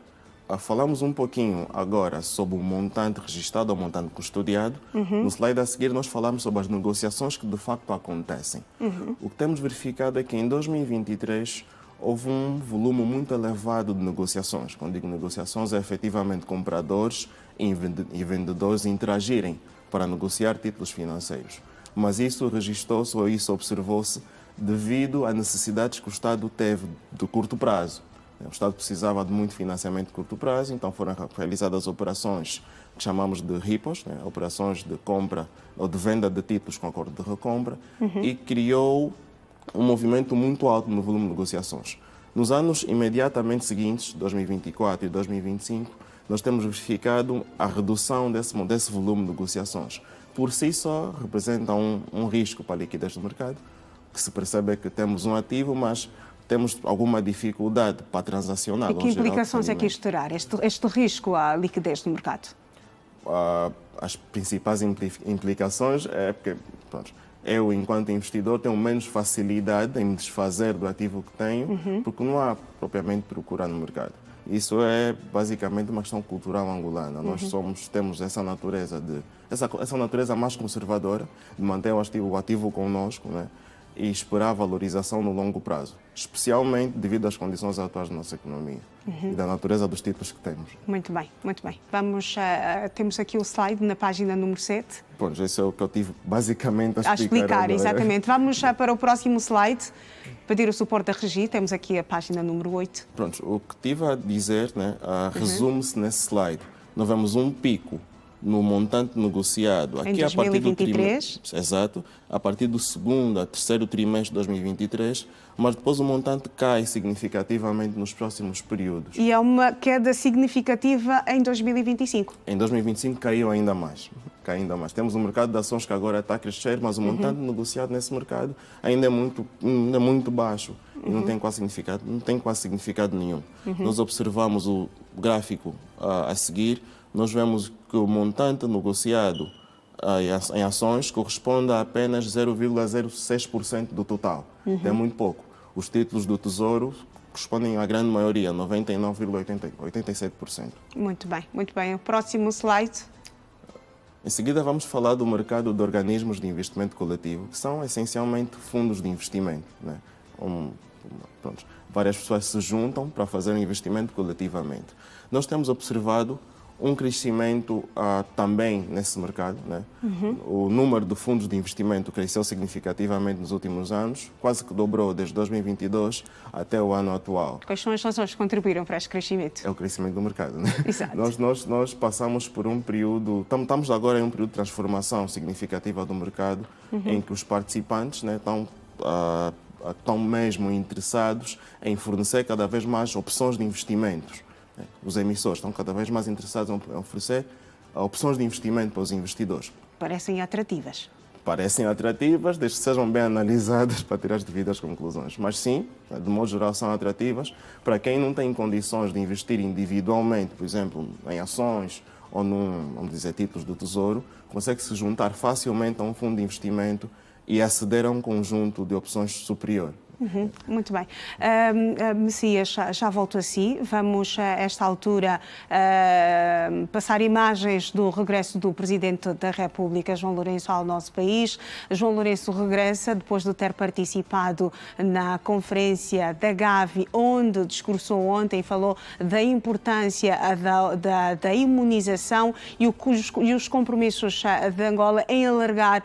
Falamos um pouquinho agora sobre o montante registrado ou montante custodiado. No slide a seguir nós falamos sobre as negociações que de facto acontecem. O que temos verificado é que em 2023 houve um volume muito elevado de negociações. Quando digo negociações, é efetivamente compradores e vendedores interagirem para negociar títulos financeiros. Mas isso registrou-se ou isso observou-se devido a necessidades que o Estado teve de curto prazo. O Estado precisava de muito financiamento de curto prazo, então foram realizadas operações que chamamos de RIPOs, operações de compra ou de venda de títulos com acordo de recompra, e criou um movimento muito alto no volume de negociações. Nos anos imediatamente seguintes, 2024 e 2025, nós temos verificado a redução desse volume de negociações. Por si só, representa um risco para a liquidez do mercado, que se percebe que temos um ativo, mas temos alguma dificuldade para transacionar. E que implicações é que isto terá, este risco à liquidez do mercado? As principais implicações é porque eu, enquanto investidor, tenho menos facilidade em me desfazer do ativo que tenho, porque não há propriamente procura no mercado. Isso é basicamente uma questão cultural angolana. Nós temos essa natureza essa natureza mais conservadora de manter o ativo conosco, né? E esperar a valorização no longo prazo, especialmente devido às condições atuais da nossa economia e da natureza dos títulos que temos. Muito bem, muito bem. Temos aqui o slide na página número 7. Bom, esse é o que eu tive basicamente a explicar. Exatamente. Vamos para o próximo slide, pedir o suporte da regi. Temos aqui a página número 8. Pronto, o que tive a dizer, né, resume-se nesse slide. Nós vemos um pico no montante negociado aqui em 2023. Exato, a partir do segundo a terceiro trimestre de 2023, mas depois o montante cai significativamente nos próximos períodos. E é uma queda significativa em 2025. Em 2025 caiu ainda mais. Temos um mercado de ações que agora está a crescer, mas o montante negociado nesse mercado ainda é muito baixo e não tem quase significado nenhum. Nós observamos o gráfico a seguir. Nós vemos que o montante negociado em ações corresponde a apenas 0,06% do total. É muito pouco. Os títulos do Tesouro correspondem à grande maioria, 99,87%. Muito bem, muito bem. O próximo slide. Em seguida vamos falar do mercado de organismos de investimento coletivo, que são essencialmente fundos de investimento, né? Várias pessoas se juntam para fazer um investimento coletivamente. Nós temos observado um crescimento também nesse mercado, né? O número de fundos de investimento cresceu significativamente nos últimos anos, quase que dobrou desde 2022 até o ano atual. Quais são as razões que contribuíram para este crescimento? É o crescimento do mercado, né? Exato. Nós passamos por um período, estamos agora em um período de transformação significativa do mercado, em que os participantes, né, estão mesmo interessados em fornecer cada vez mais opções de investimentos. Os emissores estão cada vez mais interessados em oferecer opções de investimento para os investidores. Parecem atrativas. Parecem atrativas, desde que sejam bem analisadas para tirar as devidas conclusões. Mas sim, de modo geral, são atrativas para quem não tem condições de investir individualmente, por exemplo, em ações ou vamos dizer, títulos do Tesouro, consegue se juntar facilmente a um fundo de investimento e aceder a um conjunto de opções superior. Muito bem. Messias, já volto a si. Vamos, a esta altura, passar imagens do regresso do Presidente da República, João Lourenço, ao nosso país. João Lourenço regressa depois de ter participado na conferência da Gavi, onde discursou ontem e falou da importância da imunização e os compromissos de Angola em alargar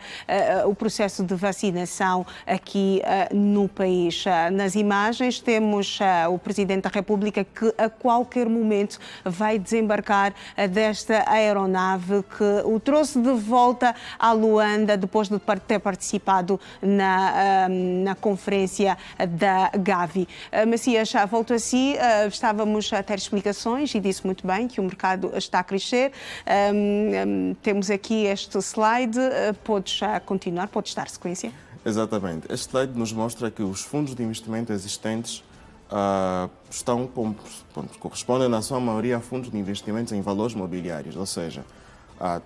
o processo de vacinação aqui no país. país. Nas imagens temos o Presidente da República que a qualquer momento vai desembarcar desta aeronave que o trouxe de volta a Luanda depois de ter participado na conferência da Gavi. Macias, volto a si. Estávamos a ter explicações e disse muito bem que o mercado está a crescer. Temos aqui este slide. Podes continuar, podes dar sequência. Exatamente. Este slide nos mostra que os fundos de investimento existentes correspondem na sua maioria a fundos de investimentos em valores mobiliários, ou seja,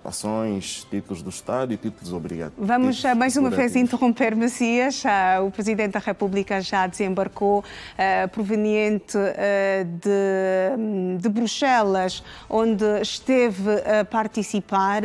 ações, títulos do Estado e títulos obrigatórios. Vamos mais uma vez interromper, Macias. O Presidente da República já desembarcou proveniente de Bruxelas, onde esteve a participar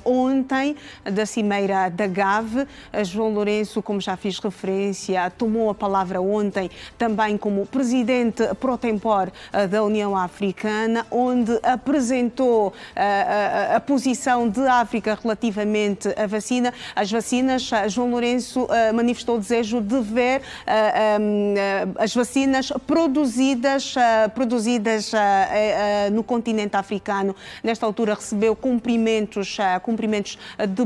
ontem da Cimeira da Gavi. João Lourenço, como já fiz referência, tomou a palavra ontem também como Presidente pro tempore da União Africana, onde apresentou a posição de África relativamente à vacina. As vacinas, João Lourenço manifestou o desejo de ver as vacinas produzidas no continente africano. Nesta altura recebeu cumprimentos de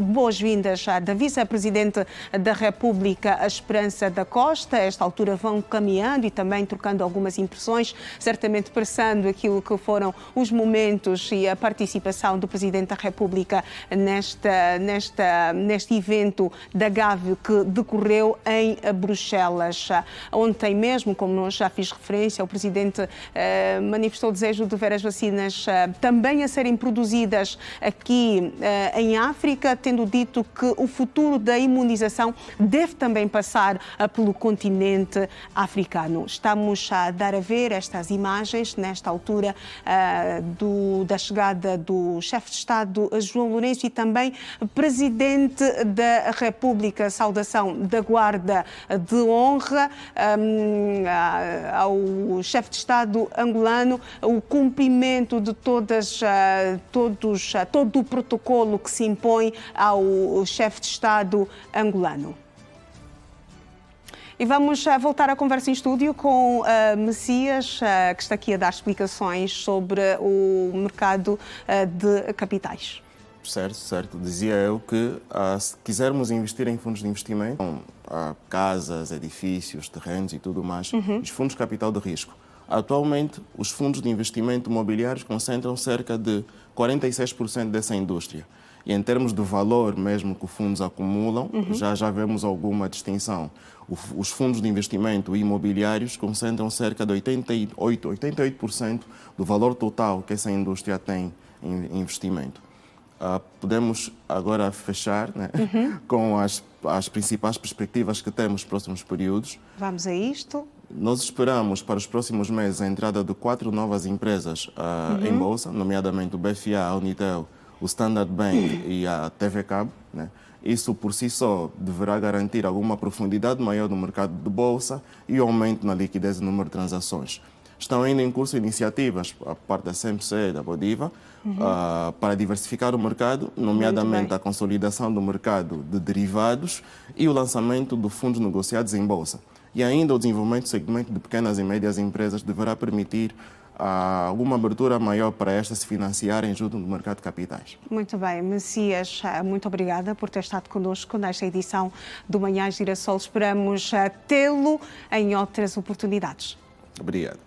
boas-vindas da Vice-Presidente da República, a Esperança da Costa. A esta altura vão caminhando e também trocando algumas impressões, certamente passando aquilo que foram os momentos e a participação do Presidente da República neste evento da Gavi que decorreu em Bruxelas. Ontem mesmo, como já fiz referência, o Presidente manifestou o desejo de ver as vacinas também a serem produzidas aqui em África, tendo dito que o futuro da imunização deve também passar pelo continente africano. Estamos a dar a ver estas imagens nesta altura da chegada do chefe de Estado João Lourenço e também Presidente da República. Saudação da Guarda de Honra ao chefe de Estado angolano, o cumprimento de todo o protocolo que se impõe ao chefe de Estado angolano. E vamos voltar à conversa em estúdio com Macias, que está aqui a dar explicações sobre o mercado de capitais. Certo. Dizia eu que se quisermos investir em fundos de investimento, casas, edifícios, terrenos e tudo mais, os fundos de capital de risco. Atualmente, os fundos de investimento imobiliários concentram cerca de 46% dessa indústria. E em termos de valor mesmo que os fundos acumulam, já vemos alguma distinção. Os fundos de investimento imobiliários concentram cerca de 88% do valor total que essa indústria tem em investimento. Podemos agora fechar, né, com as principais perspectivas que temos nos próximos períodos. Vamos a isto. Nós esperamos para os próximos meses a entrada de 4 novas empresas em bolsa, nomeadamente o BFA, a Unitel, o Standard Bank e a TV Cabo, né? Isso por si só deverá garantir alguma profundidade maior no mercado de bolsa e aumento na liquidez e número de transações. Estão ainda em curso iniciativas, a parte da CMC e da Bodiva, para diversificar o mercado, nomeadamente a consolidação do mercado de derivados e o lançamento de fundos negociados em bolsa. E ainda o desenvolvimento do segmento de pequenas e médias empresas deverá permitir alguma abertura maior para estas se financiarem junto do mercado de capitais. Muito bem. Macias, muito obrigada por ter estado connosco nesta edição do Manhã Girassol. Esperamos tê-lo em outras oportunidades. Obrigado.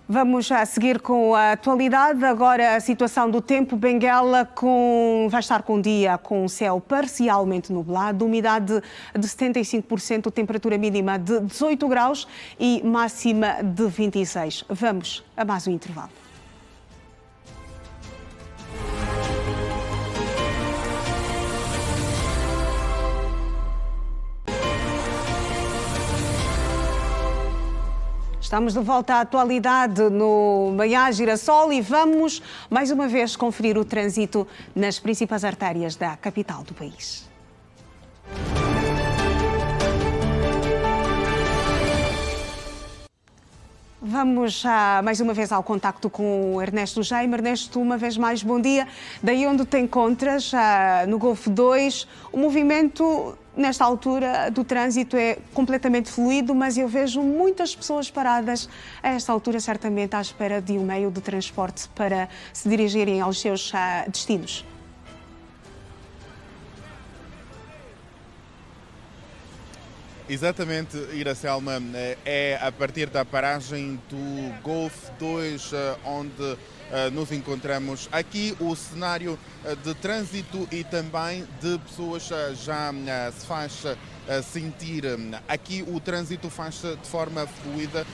Vamos a seguir com a atualidade. Agora a situação do tempo. Benguela vai estar com um dia com o céu parcialmente nublado, umidade de 75%, temperatura mínima de 18 graus e máxima de 26. Vamos a mais um intervalo. Estamos de volta à atualidade no Manhã Girassol e vamos mais uma vez conferir o trânsito nas principais artérias da capital do país. Vamos mais uma vez ao contacto com o Ernesto Jaime. Ernesto, uma vez mais, bom dia. Daí onde te encontras, no Golfo 2, o movimento nesta altura do trânsito é completamente fluido, mas eu vejo muitas pessoas paradas a esta altura, certamente à espera de um meio de transporte para se dirigirem aos seus destinos. Exatamente, Iracelma, é a partir da paragem do Golf 2 onde nos encontramos. Aqui o cenário de trânsito e também de pessoas já se faz sentir. Aqui o trânsito faz-se de forma fluida.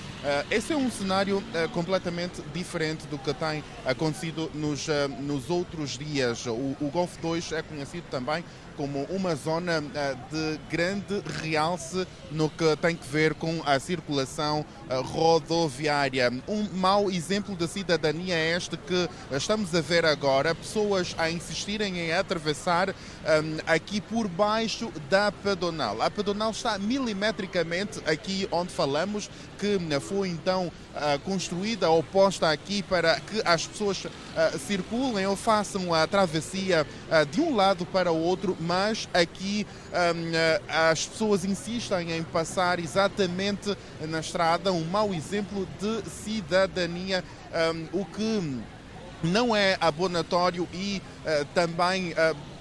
Esse é um cenário completamente diferente do que tem acontecido nos outros dias. O Golf 2 é conhecido também como uma zona de grande realce no que tem que ver com a circulação rodoviária. Um mau exemplo de cidadania é este que estamos a ver agora, pessoas a insistirem em atravessar aqui por baixo da pedonal. A pedonal está milimetricamente aqui onde falamos, que foi então construída ou posta aqui para que as pessoas circulem ou façam a travessia de um lado para o outro, mas aqui as pessoas insistem em passar exatamente na estrada, um mau exemplo de cidadania, o que não é abonatório e também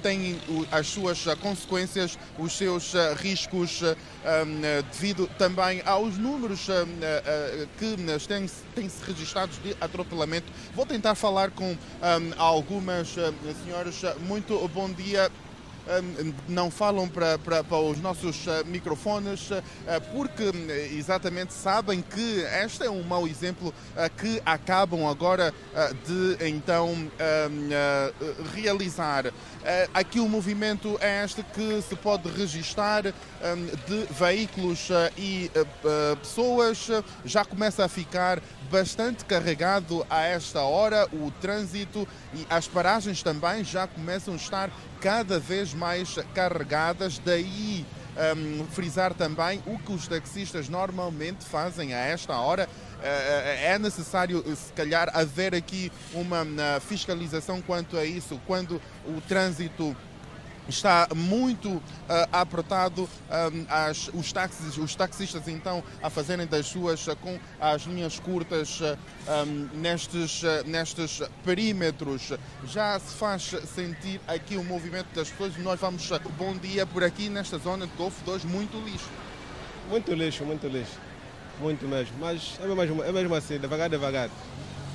tem as suas consequências, os seus riscos, devido também aos números que têm-se registrados de atropelamento. Vou tentar falar com algumas senhoras. Muito bom dia. Não falam para os nossos microfones porque exatamente sabem que este é um mau exemplo que acabam agora de então realizar. Aqui o movimento é este que se pode registar de veículos e pessoas. Já começa a ficar bastante carregado a esta hora o trânsito e as paragens também já começam a estar cada vez mais carregadas, daí frisar também o que os taxistas normalmente fazem a esta hora. É necessário, se calhar, haver aqui uma fiscalização quanto a isso, quando o trânsito está muito apertado, os taxistas então a fazerem das suas com as linhas curtas nestes perímetros. Já se faz sentir aqui o movimento das pessoas. Nós vamos, bom dia, por aqui nesta zona de Golf 2, muito lixo. Muito lixo, muito mesmo, mas é mesmo assim, devagar.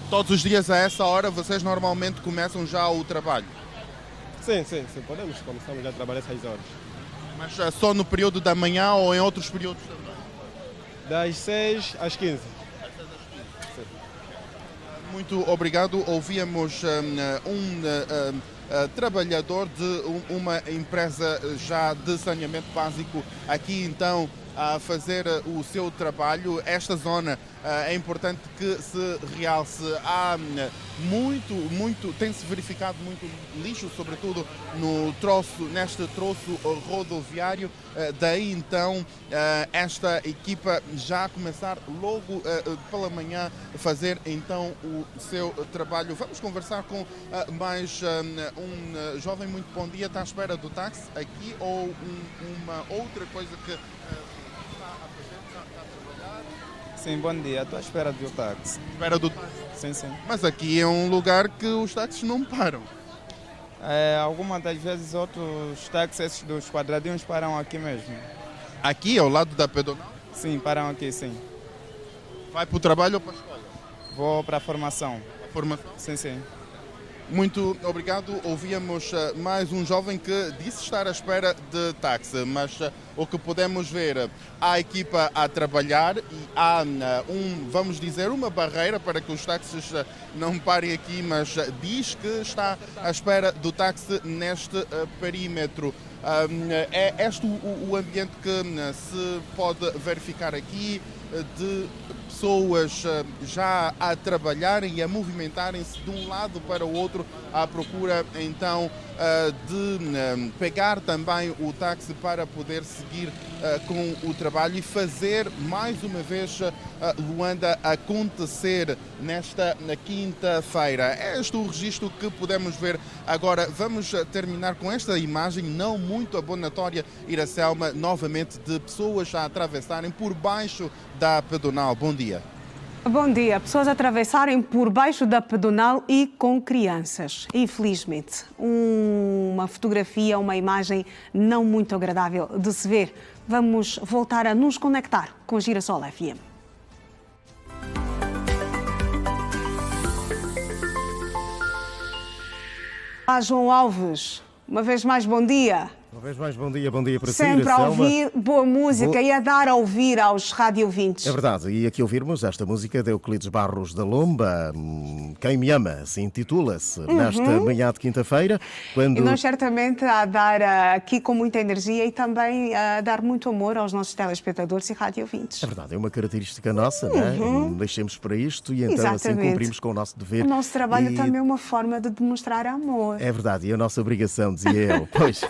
Todos os dias a essa hora vocês normalmente começam já o trabalho? Sim, começamos já a trabalhar essas horas. Mas só no período da manhã ou em outros períodos também? Das 6 às 15. Muito obrigado. Ouvíamos trabalhador de uma empresa já de saneamento básico aqui então a fazer o seu trabalho. Esta zona é importante que se realce. Há tem-se verificado muito lixo, sobretudo neste troço rodoviário. Daí então esta equipa já começar logo pela manhã a fazer então o seu trabalho. Vamos conversar com mais um jovem. Muito bom dia. Está à espera do táxi aqui ou uma outra coisa que Sim, bom dia. Estou à espera do táxi. Espera do táxi? Sim. Mas aqui é um lugar que os táxis não param. Algumas das vezes outros táxis dos quadradinhos param aqui mesmo. Aqui, ao lado da pedonal? Sim, param aqui, sim. Vai para o trabalho ou para a escola? Vou para a formação. A formação? Sim. Muito obrigado. Ouvíamos mais um jovem que disse estar à espera de táxi, mas o que podemos ver, há a equipa a trabalhar e há vamos dizer, uma barreira para que os táxis não parem aqui, mas diz que está à espera do táxi neste perímetro. É este o ambiente que se pode verificar aqui, de pessoas já a trabalharem e a movimentarem-se de um lado para o outro à procura então de pegar também o táxi para poder seguir com o trabalho e fazer mais uma vez Luanda acontecer nesta quinta-feira. É este o registro que podemos ver agora. Vamos terminar com esta imagem não muito abonatória, Iracelma, novamente de pessoas a atravessarem por baixo da pedonal. Bom dia. Bom dia. Pessoas a atravessarem por baixo da pedonal e com crianças. Infelizmente, uma fotografia, uma imagem não muito agradável de se ver. Vamos voltar a nos conectar com Girassol FM. João Alves, uma vez mais bom dia. Uma vez mais, bom dia para si, Sempre a Iracelma. ouvir boa música e a dar a ouvir aos radiovintes. É verdade, e aqui ouvirmos esta música de Euclides Barros da Lomba, Quem Me Ama, se intitula-se, nesta manhã de quinta-feira. E nós certamente a dar aqui com muita energia e também a dar muito amor aos nossos telespectadores e radiovintes. É verdade, é uma característica nossa, não é? Deixemos para isto e então assim cumprimos com o nosso dever. O nosso trabalho também é uma forma de demonstrar amor. É verdade, e a nossa obrigação, dizia eu. Pois,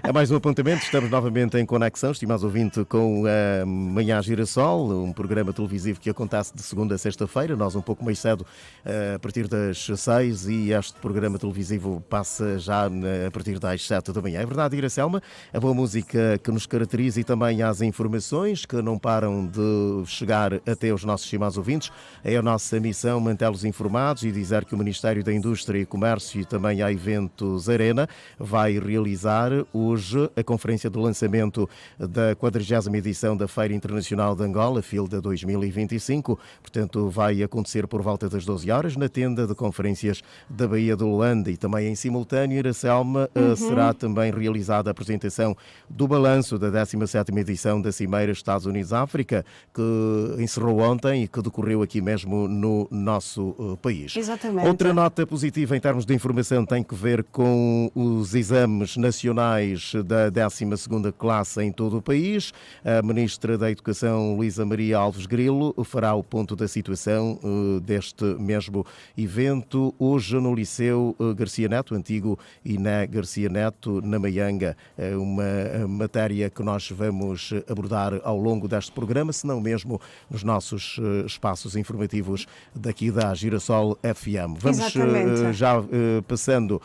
é mais um apontamento, estamos novamente em conexão, estimados ouvinte, com a Manhã Girassol, um programa televisivo que acontece de segunda a sexta-feira, nós um pouco mais cedo, a partir das 6, e este programa televisivo passa já a partir das 7 da manhã. É verdade, Iracelma, a boa música que nos caracteriza e também as informações que não param de chegar até os nossos estimados ouvintes. É a nossa missão mantê-los informados e dizer que o Ministério da Indústria e Comércio e também a Eventos Arena vai realizar hoje a conferência de lançamento da 40ª edição da Feira Internacional de Angola, FILDA 2025. Portanto, vai acontecer por volta das 12 horas na tenda de conferências da Baía de Luanda, e também em simultâneo, Iracelma, será também realizada a apresentação do balanço da 17ª edição da Cimeira Estados Unidos-África, que encerrou ontem e que decorreu aqui mesmo no nosso país. Exatamente. Outra nota positiva em termos de informação tem que ver com os exames nacionais da 12ª classe em todo o país. A Ministra da Educação, Luísa Maria Alves Grilo, fará o ponto da situação deste mesmo evento hoje no Liceu Garcia Neto, antigo Iné Garcia Neto, na Maianga. É uma matéria que nós vamos abordar ao longo deste programa, se não mesmo nos nossos espaços informativos daqui da Girassol FM. Vamos já passando,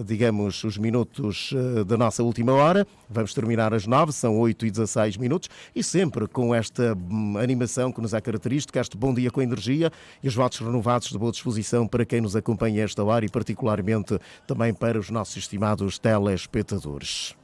digamos, os minutos da nossa última hora. Vamos terminar às 9, são 8h16, e sempre com esta animação que nos é característica, este bom dia com energia e os votos renovados de boa disposição para quem nos acompanha esta hora e particularmente também para os nossos estimados telespectadores.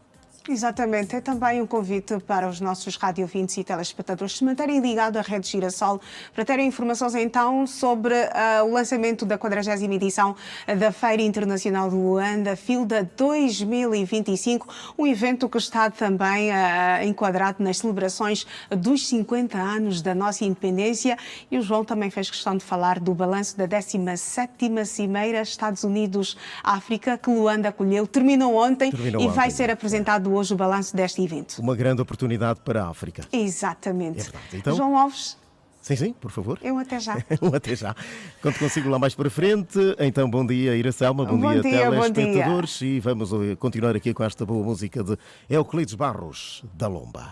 Exatamente, é também um convite para os nossos radiovintes e telespectadores se manterem ligados à Rede Girassol para terem informações então sobre o lançamento da 40ª edição da Feira Internacional de Luanda, FILDA 2025, um evento que está também enquadrado nas celebrações dos 50 anos da nossa independência, e o João também fez questão de falar do balanço da 17ª Cimeira Estados Unidos-África que Luanda acolheu, terminou ontem e vai ser apresentado hoje o balanço deste evento. Uma grande oportunidade para a África. Exatamente. É verdade. Então, João Alves. Sim, por favor. Eu até já. Até já. Conto consigo lá mais para frente. Então, bom dia, Iracelma. Bom dia, telespectadores. E vamos continuar aqui com esta boa música de Euclides Barros da Lomba.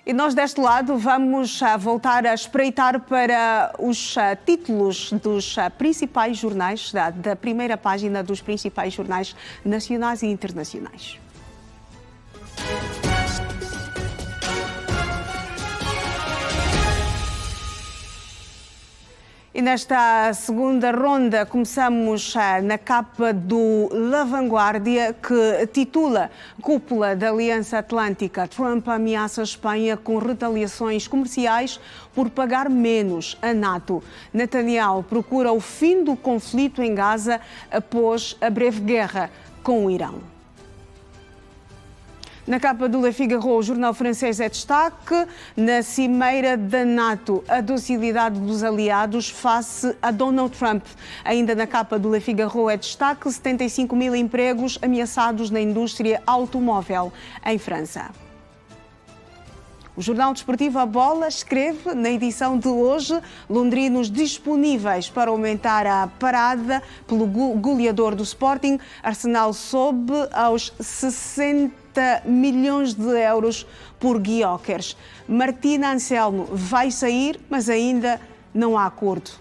E nós deste lado vamos voltar a espreitar para os títulos dos principais jornais, da primeira página dos principais jornais nacionais e internacionais. E nesta segunda ronda começamos na capa do La Vanguardia, que titula Cúpula da Aliança Atlântica. Trump ameaça a Espanha com retaliações comerciais por pagar menos a NATO. Netanyahu procura o fim do conflito em Gaza após a breve guerra com o Irão. Na capa do Le Figaro, o jornal francês é destaque. Na cimeira da NATO, a docilidade dos aliados face a Donald Trump. Ainda na capa do Le Figaro é destaque 75 mil empregos ameaçados na indústria automóvel em França. O Jornal Desportivo A Bola escreve na edição de hoje: londrinos disponíveis para aumentar a parada pelo goleador do Sporting. Arsenal sobe aos 60 milhões de euros por Gyökeres. Martina Anselmo vai sair, mas ainda não há acordo.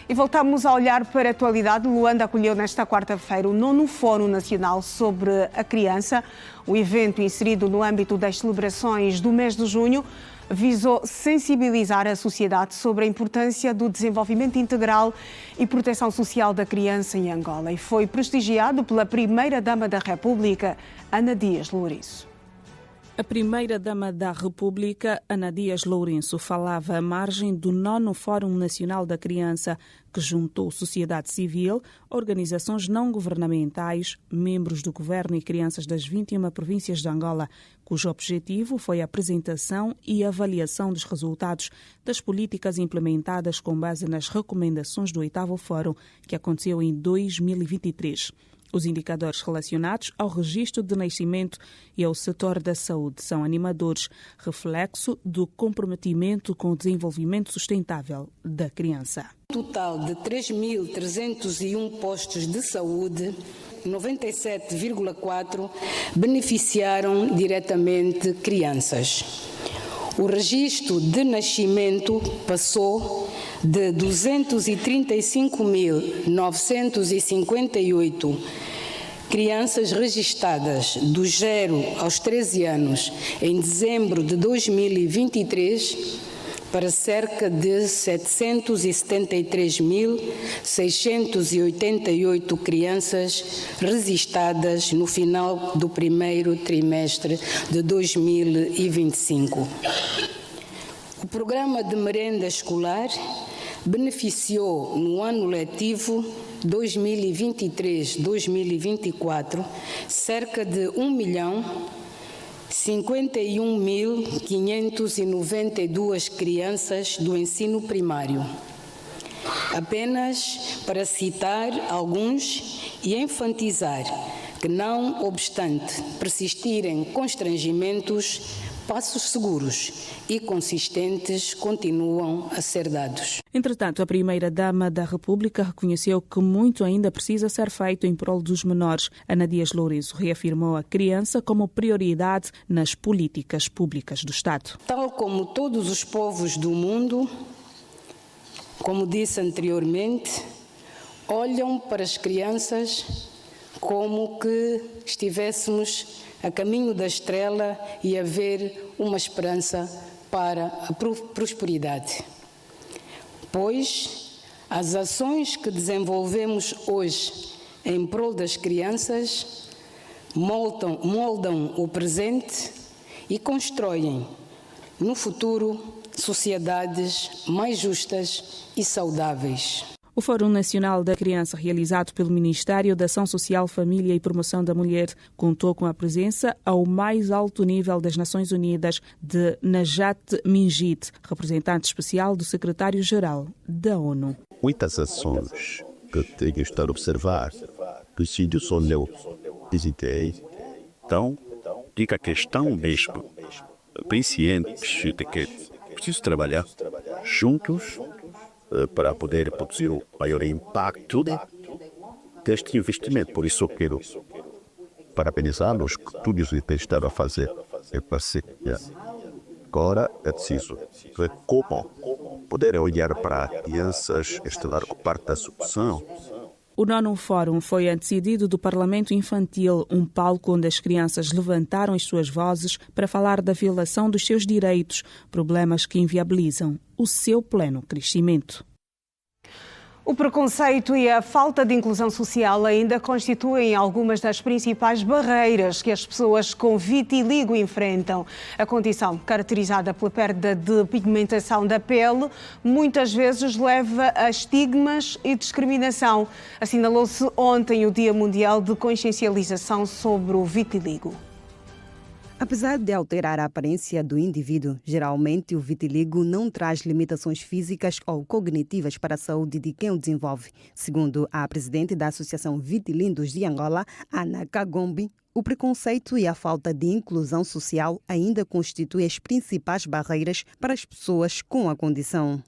E voltamos a olhar para a atualidade. Luanda acolheu nesta quarta-feira o 9º Fórum Nacional sobre a Criança. O evento, inserido no âmbito das celebrações do mês de junho, visou sensibilizar a sociedade sobre a importância do desenvolvimento integral e proteção social da criança em Angola e foi prestigiado pela Primeira-Dama da República, Ana Dias Lourenço. A Primeira-Dama da República, Ana Dias Lourenço, falava à margem do 9º Fórum Nacional da Criança, que juntou sociedade civil, organizações não governamentais, membros do governo e crianças das 21 províncias de Angola, cujo objetivo foi a apresentação e avaliação dos resultados das políticas implementadas com base nas recomendações do 8º Fórum, que aconteceu em 2023. Os indicadores relacionados ao registro de nascimento e ao setor da saúde são animadores, reflexo do comprometimento com o desenvolvimento sustentável da criança. Total de 3.301 postos de saúde, 97,4 beneficiaram diretamente crianças. O registro de nascimento passou de 235.958 crianças registadas dos 0 aos 13 anos em dezembro de 2023 para cerca de 773.688 crianças registadas no final do primeiro trimestre de 2025. O programa de merenda escolar beneficiou no ano letivo 2023-2024 cerca de 1.051.592 crianças do ensino primário. Apenas para citar alguns e enfatizar que, não obstante persistirem constrangimentos, passos seguros e consistentes continuam a ser dados. Entretanto, a Primeira-Dama da República reconheceu que muito ainda precisa ser feito em prol dos menores. Ana Dias Lourenço reafirmou a criança como prioridade nas políticas públicas do Estado. Tal como todos os povos do mundo, como disse anteriormente, olham para as crianças como que estivéssemos a caminho da estrela e a ver uma esperança para a prosperidade. Pois as ações que desenvolvemos hoje em prol das crianças moldam o presente e constroem no futuro sociedades mais justas e saudáveis. O Fórum Nacional da Criança, realizado pelo Ministério da Ação Social, Família e Promoção da Mulher, contou com a presença ao mais alto nível das Nações Unidas de Najat Minjit, representante especial do secretário-geral da ONU. Muitas ações que tenho estado a observar dos sítios onde eu visitei, então, diga que estão mesmo conscientes de que preciso trabalhar juntos para poder produzir o maior impacto deste investimento. Por isso eu quero parabenizá-los por tudo isso que estão a fazer. Agora é preciso ver como poder olhar para crianças e estar com parte da solução. O 9º Fórum foi antecedido do Parlamento Infantil, um palco onde as crianças levantaram as suas vozes para falar da violação dos seus direitos, problemas que inviabilizam o seu pleno crescimento. O preconceito e a falta de inclusão social ainda constituem algumas das principais barreiras que as pessoas com vitiligo enfrentam. A condição, caracterizada pela perda de pigmentação da pele, muitas vezes leva a estigmas e discriminação. Assinalou-se ontem o Dia Mundial de Consciencialização sobre o Vitiligo. Apesar de alterar a aparência do indivíduo, geralmente o vitiligo não traz limitações físicas ou cognitivas para a saúde de quem o desenvolve. Segundo a presidente da Associação Vitilindos de Angola, Ana Kagombi, o preconceito e a falta de inclusão social ainda constituem as principais barreiras para as pessoas com a condição.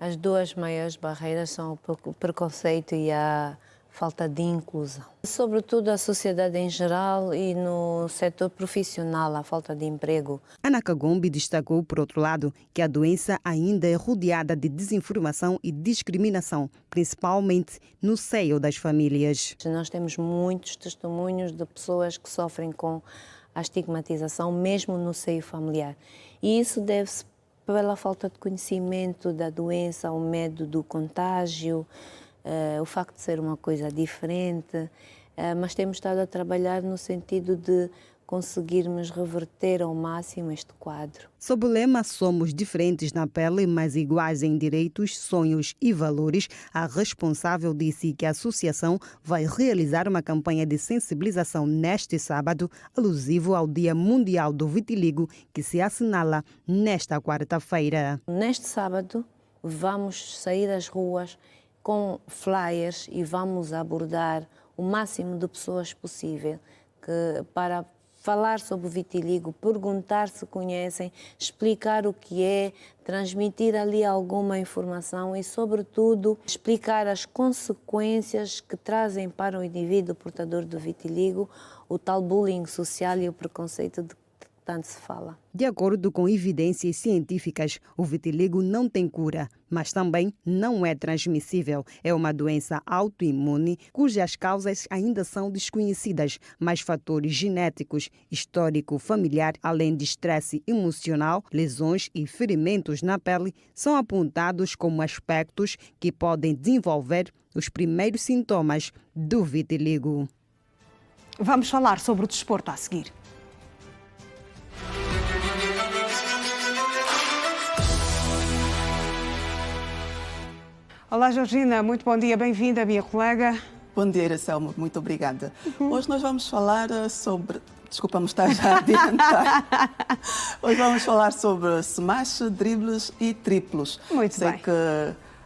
As duas maiores barreiras são o preconceito e a falta de inclusão. Sobretudo a sociedade em geral e no setor profissional, a falta de emprego. Ana Kagombi destacou, por outro lado, que a doença ainda é rodeada de desinformação e discriminação, principalmente no seio das famílias. Nós temos muitos testemunhos de pessoas que sofrem com a estigmatização, mesmo no seio familiar. E isso deve-se pela falta de conhecimento da doença, o medo do contágio, o facto de ser uma coisa diferente, mas temos estado a trabalhar no sentido de conseguirmos reverter ao máximo este quadro. Sob o lema Somos diferentes na pele, mas iguais em direitos, sonhos e valores, a responsável disse que a associação vai realizar uma campanha de sensibilização neste sábado, alusivo ao Dia Mundial do Vitiligo, que se assinala nesta quarta-feira. Neste sábado vamos sair às ruas com flyers e vamos abordar o máximo de pessoas possível para falar sobre o vitiligo, perguntar se conhecem, explicar o que é, transmitir ali alguma informação e, sobretudo, explicar as consequências que trazem para o indivíduo portador do vitiligo o tal bullying social e o preconceito de tanto se fala. De acordo com evidências científicas, o vitiligo não tem cura, mas também não é transmissível. É uma doença autoimune cujas causas ainda são desconhecidas, mas fatores genéticos, histórico-familiar, além de estresse emocional, lesões e ferimentos na pele, são apontados como aspectos que podem desenvolver os primeiros sintomas do vitiligo. Vamos falar sobre o desporto a seguir. Olá, Georgina, muito bom dia, bem-vinda, minha colega. Bom dia, Iracelma, muito obrigada. Hoje nós vamos falar sobre... Desculpa-me estar já a adiantar. Hoje vamos falar sobre smash, dribles e triplos. Muito bem. Sei que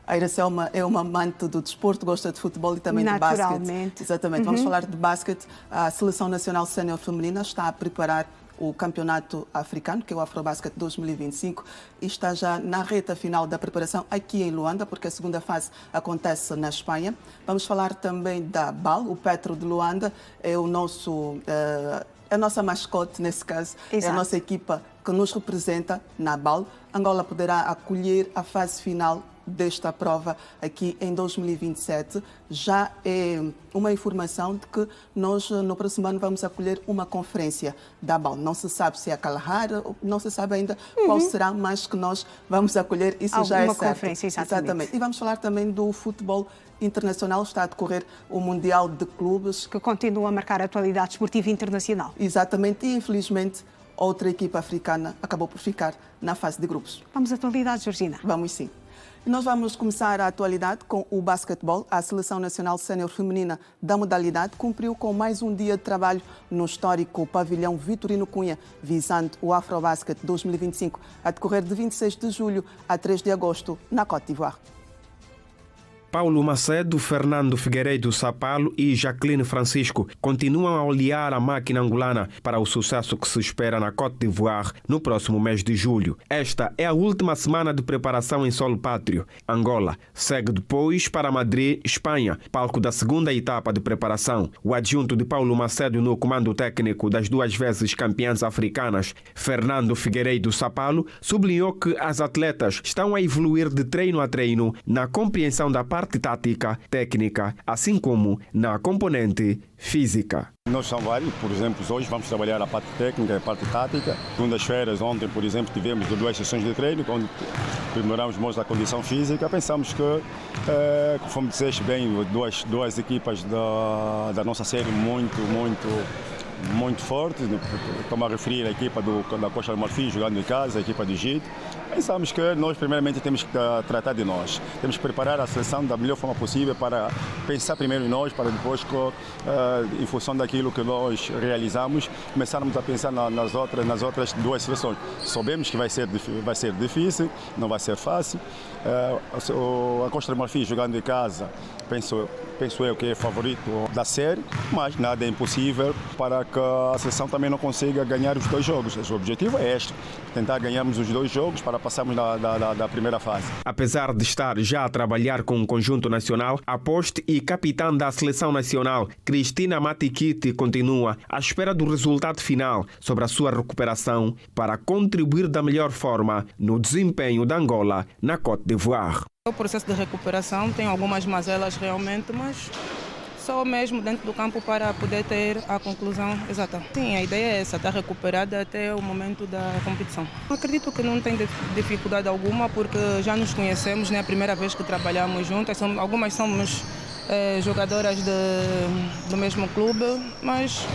a Iracelma é uma amante do desporto, gosta de futebol e também de basquete. Exatamente. Vamos falar de basquete. A Seleção Nacional Sénior Feminina está a preparar o campeonato africano, que é o Afrobasket 2025, e está já na reta final da preparação aqui em Luanda, porque a segunda fase acontece na Espanha. Vamos falar também da BAL, o Petro de Luanda, é o nosso... a nossa mascote, nesse caso. Exato. É a nossa equipa que nos representa na BAL. Angola poderá acolher a fase final desta prova aqui em 2027. Já é uma informação de que nós no próximo ano vamos acolher uma conferência da BAL. Não se sabe se é a Kalahari, não se sabe ainda qual será, mas que nós vamos acolher, isso já é certo. Uma conferência, exatamente. E vamos falar também do futebol internacional. Está a decorrer o Mundial de Clubes. Que continua a marcar a atualidade esportiva internacional. Exatamente, e infelizmente outra equipa africana acabou por ficar na fase de grupos. Vamos à atualidade, Georgina. Vamos sim. Nós vamos começar a atualidade com o basquetebol. A Seleção Nacional Sénior Feminina da modalidade cumpriu com mais um dia de trabalho no histórico pavilhão Vitorino Cunha, visando o Afrobasket 2025, a decorrer de 26 de julho a 3 de agosto, na Côte d'Ivoire. Paulo Macedo, Fernando Figueiredo Sapalo e Jacqueline Francisco continuam a olhar a máquina angolana para o sucesso que se espera na Côte d'Ivoire no próximo mês de julho. Esta é a última semana de preparação em solo pátrio. Angola segue depois para Madrid, Espanha, palco da segunda etapa de preparação. O adjunto de Paulo Macedo no comando técnico das duas vezes campeãs africanas, Fernando Figueiredo Sapalo, sublinhou que as atletas estão a evoluir de treino a treino na compreensão da parte tática, técnica, assim como na componente física. Nós são vários, por exemplo, hoje vamos trabalhar a parte técnica e a parte tática. Segundas-feiras, ontem, por exemplo, tivemos 2 sessões de treino, onde aprimoramos mais a condição física. Pensamos que, conforme disseste bem, duas equipas da nossa série muito muito forte. Estou-me a referir à equipa da Costa do Marfim jogando em casa, a equipa do Egito. Pensamos que nós primeiramente temos que tratar de nós. Temos que preparar a seleção da melhor forma possível para pensar primeiro em nós, para depois, em função daquilo que nós realizamos, começarmos a pensar nas outras duas seleções. Sabemos que vai ser difícil, não vai ser fácil. A Costa do Marfim jogando em casa, penso eu que é favorito da série, mas nada é impossível para que a seleção também não consiga ganhar os 2 jogos. O objetivo é este, tentar ganharmos os 2 jogos para passarmos da primeira fase. Apesar de estar já a trabalhar com o conjunto nacional, a poste e capitã da seleção nacional, Cristina Matikiti, continua à espera do resultado final sobre a sua recuperação para contribuir da melhor forma no desempenho da Angola na Côte d'Ivoire. O processo de recuperação tem algumas mazelas realmente, mas só mesmo dentro do campo para poder ter a conclusão exata. Sim, a ideia é essa, estar recuperada até o momento da competição. Acredito que não tem dificuldade alguma, porque já nos conhecemos, não é a primeira vez que trabalhamos juntas, algumas somos jogadoras do mesmo clube, mas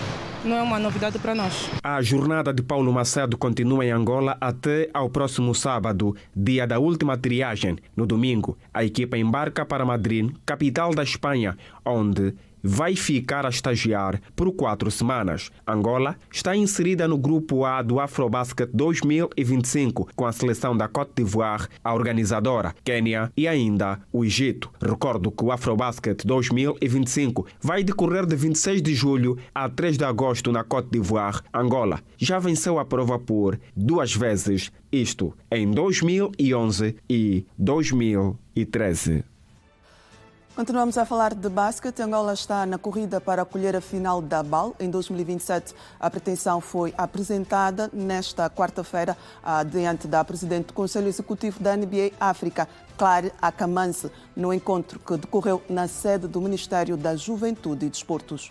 não é uma novidade para nós. A jornada de Paulo Macedo continua em Angola até ao próximo sábado, dia da última triagem. No domingo, a equipa embarca para Madrid, capital da Espanha, onde vai ficar a estagiar por 4 semanas. Angola está inserida no grupo A do Afrobasket 2025, com a seleção da Côte d'Ivoire, a organizadora, Quênia e ainda o Egito. Recordo que o Afrobasket 2025 vai decorrer de 26 de julho a 3 de agosto na Côte d'Ivoire. Angola já venceu a prova por 2 vezes, isto em 2011 e 2013. Continuamos a falar de basquete. Angola está na corrida para acolher a final da BAL em 2027. A pretensão foi apresentada nesta quarta-feira diante da Presidente do Conselho Executivo da NBA África, Claire Akamance, no encontro que decorreu na sede do Ministério da Juventude e Desportos.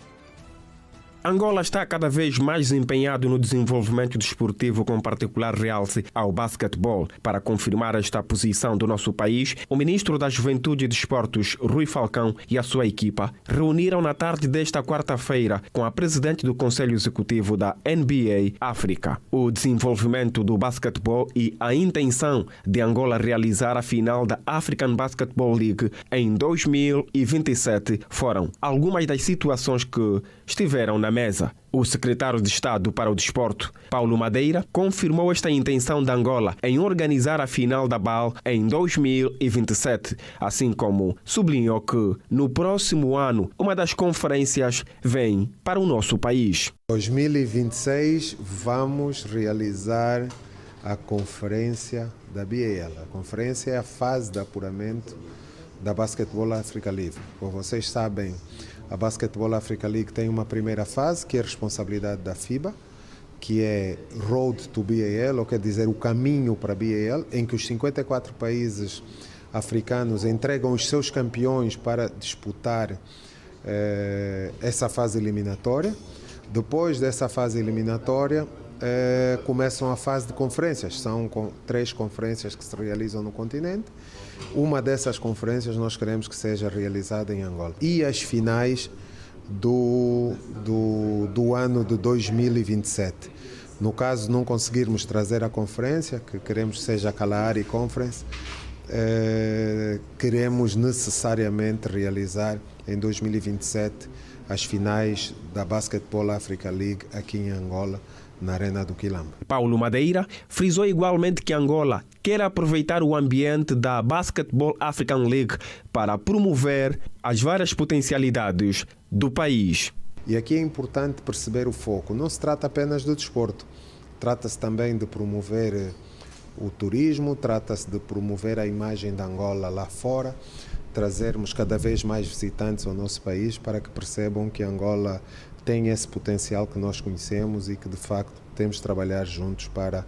Angola está cada vez mais empenhado no desenvolvimento desportivo, com particular realce ao basquetebol. Para confirmar esta posição do nosso país, o ministro da Juventude e Desportos, Rui Falcão, e a sua equipa reuniram na tarde desta quarta-feira com a presidente do Conselho Executivo da NBA África. O desenvolvimento do basquetebol e a intenção de Angola realizar a final da African Basketball League em 2027 foram algumas das situações que estiveram na mesa. O secretário de Estado para o Desporto, Paulo Madeira, confirmou esta intenção de Angola em organizar a final da BAL em 2027, assim como sublinhou que, no próximo ano, uma das conferências vem para o nosso país. Em 2026 vamos realizar a conferência da BAL. A conferência é a fase de apuramento da Basketball Africa League. Como vocês sabem, a Basketball Africa League tem uma primeira fase, que é a responsabilidade da FIBA, que é Road to BAL, ou quer dizer, o caminho para a BAL, em que os 54 países africanos entregam os seus campeões para disputar essa fase eliminatória. Depois dessa fase eliminatória, começam a fase de conferências. São 3 conferências que se realizam no continente. Uma dessas conferências nós queremos que seja realizada em Angola. E as finais do ano de 2027. No caso, não conseguirmos trazer a conferência, que queremos que seja a Kalahari Conference, queremos necessariamente realizar em 2027 as finais da Basketball Africa League aqui em Angola, na Arena do Quilamba. Paulo Madeira frisou igualmente que Angola quer aproveitar o ambiente da Basketball African League para promover as várias potencialidades do país. E aqui é importante perceber o foco. Não se trata apenas do desporto. Trata-se também de promover o turismo, trata-se de promover a imagem da Angola lá fora, trazermos cada vez mais visitantes ao nosso país para que percebam que Angola tem esse potencial que nós conhecemos e que, de facto, temos de trabalhar juntos para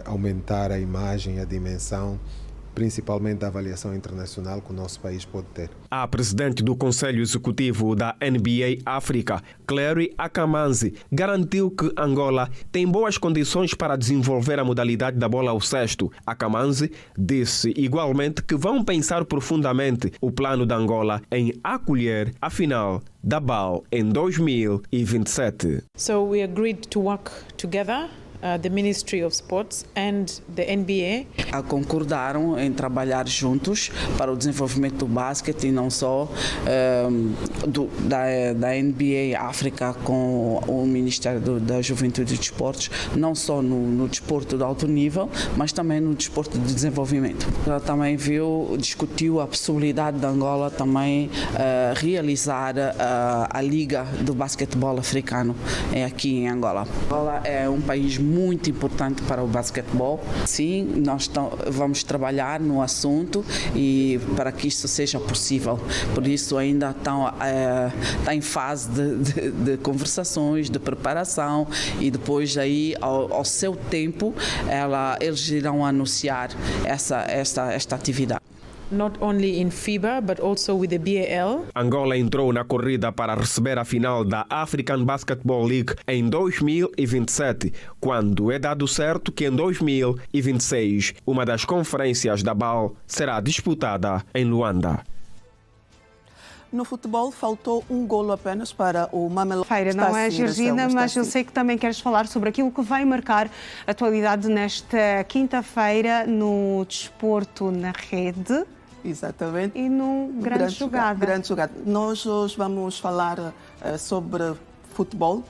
aumentar a imagem, a dimensão principalmente a avaliação internacional que o nosso país pode ter. A presidente do Conselho Executivo da NBA África, Clary Akamanzi, garantiu que Angola tem boas condições para desenvolver a modalidade da bola ao cesto. Akamanzi disse igualmente que vão pensar profundamente o plano da Angola em acolher a final da BAL em 2027. So we agreed to work together. The Ministry of Sports and the NBA. Concordaram em trabalhar juntos para o desenvolvimento do basquete e não só da NBA África com o Ministério da Juventude e Desportos, não só no desporto de alto nível, mas também no desporto de desenvolvimento. Ela também discutiu a possibilidade de Angola também realizar a Liga do Basquetebol Africano aqui em Angola. Angola é um país muito importante para o basquetebol. Sim, nós vamos trabalhar no assunto e para que isso seja possível. Por isso ainda está em fase de conversações, de preparação e depois aí, ao seu tempo, eles irão anunciar esta atividade. Not only in FIBA, but also with the BAL. Angola entrou na corrida para receber a final da African Basketball League em 2027, quando é dado certo que em 2026 uma das conferências da BAL será disputada em Luanda. No futebol, faltou um golo apenas para o Mamelodi. Não é, Georgina, mas eu sei que também queres falar sobre aquilo que vai marcar a atualidade nesta quinta-feira no desporto na rede. Exatamente. E no grande jogada. Grande jogada. Nós hoje vamos falar sobre futebol.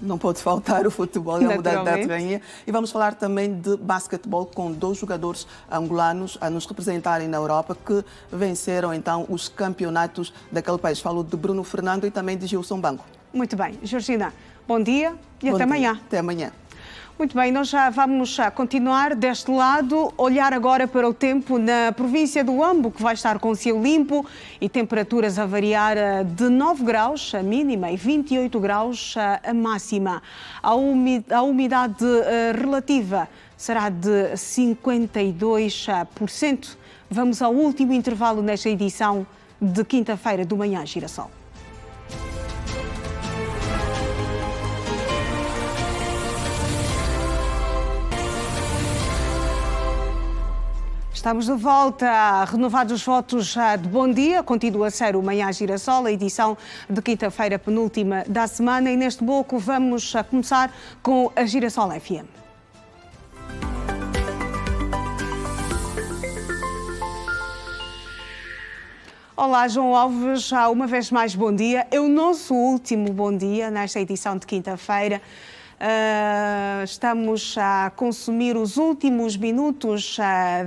Não pode faltar o futebol, é a modalidade rainha. E vamos falar também de basquetebol com 2 jogadores angolanos a nos representarem na Europa que venceram então os campeonatos daquele país. Falo de Bruno Fernando e também de Gilson Banco. Muito bem. Georgina, bom dia e até amanhã. Até amanhã. Muito bem, nós já vamos continuar deste lado, olhar agora para o tempo na província do Ambo, que vai estar com céu limpo e temperaturas a variar de 9 graus a mínima e 28 graus a máxima. A umidade relativa será de 52%. Vamos ao último intervalo nesta edição de quinta-feira do Manhã Girassol. Estamos de volta, renovados os votos de bom dia, continua a ser o Manhã Girassol, a edição de quinta-feira penúltima da semana, e neste bloco vamos começar com a Girassol FM. Olá, João Alves, uma vez mais bom dia. É o nosso último bom dia nesta edição de quinta-feira. Estamos a consumir os últimos minutos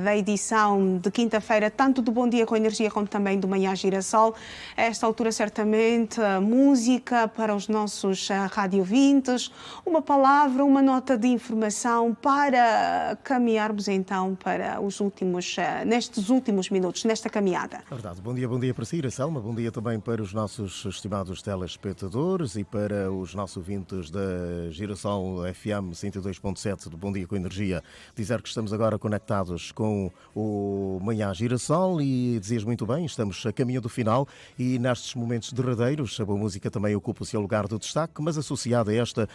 da edição de quinta-feira, tanto do Bom Dia com Energia como também do Manhã Girassol. A esta altura, certamente, música para os nossos radiovintes, uma palavra, uma nota de informação para caminharmos então para os últimos, nestes últimos minutos, nesta caminhada. Verdade. Bom dia para si, Iracelma. Bom dia também para os nossos estimados telespectadores e para os nossos ouvintes da Girassol FM 102.7 do Bom Dia com Energia. Dizer que estamos agora conectados com o Manhã Girassol e dizias muito bem, estamos a caminho do final e nestes momentos derradeiros a boa música também ocupa o seu lugar de destaque, mas associada a esta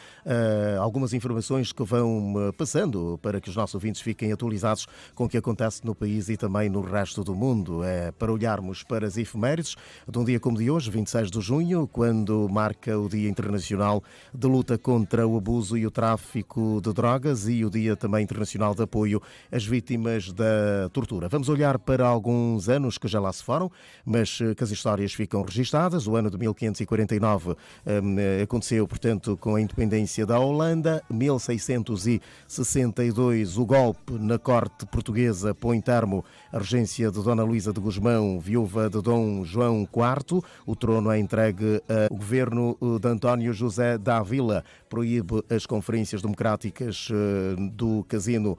algumas informações que vão passando para que os nossos ouvintes fiquem atualizados com o que acontece no país e também no resto do mundo. É para olharmos para as efemérides de um dia como de hoje, 26 de junho, quando marca o Dia Internacional de Luta contra o Abuso e o Tráfico de Drogas e o Dia também Internacional de Apoio às Vítimas da Tortura. Vamos olhar para alguns anos que já lá se foram, mas que as histórias ficam registadas. O ano de 1549 aconteceu, portanto, com a independência da Holanda. 1662, o golpe na corte portuguesa põe termo à regência de Dona Luísa de Gusmão, viúva de Dom João IV. O trono é entregue ao governo de António José da Vila. Proíbe as conferências democráticas do Casino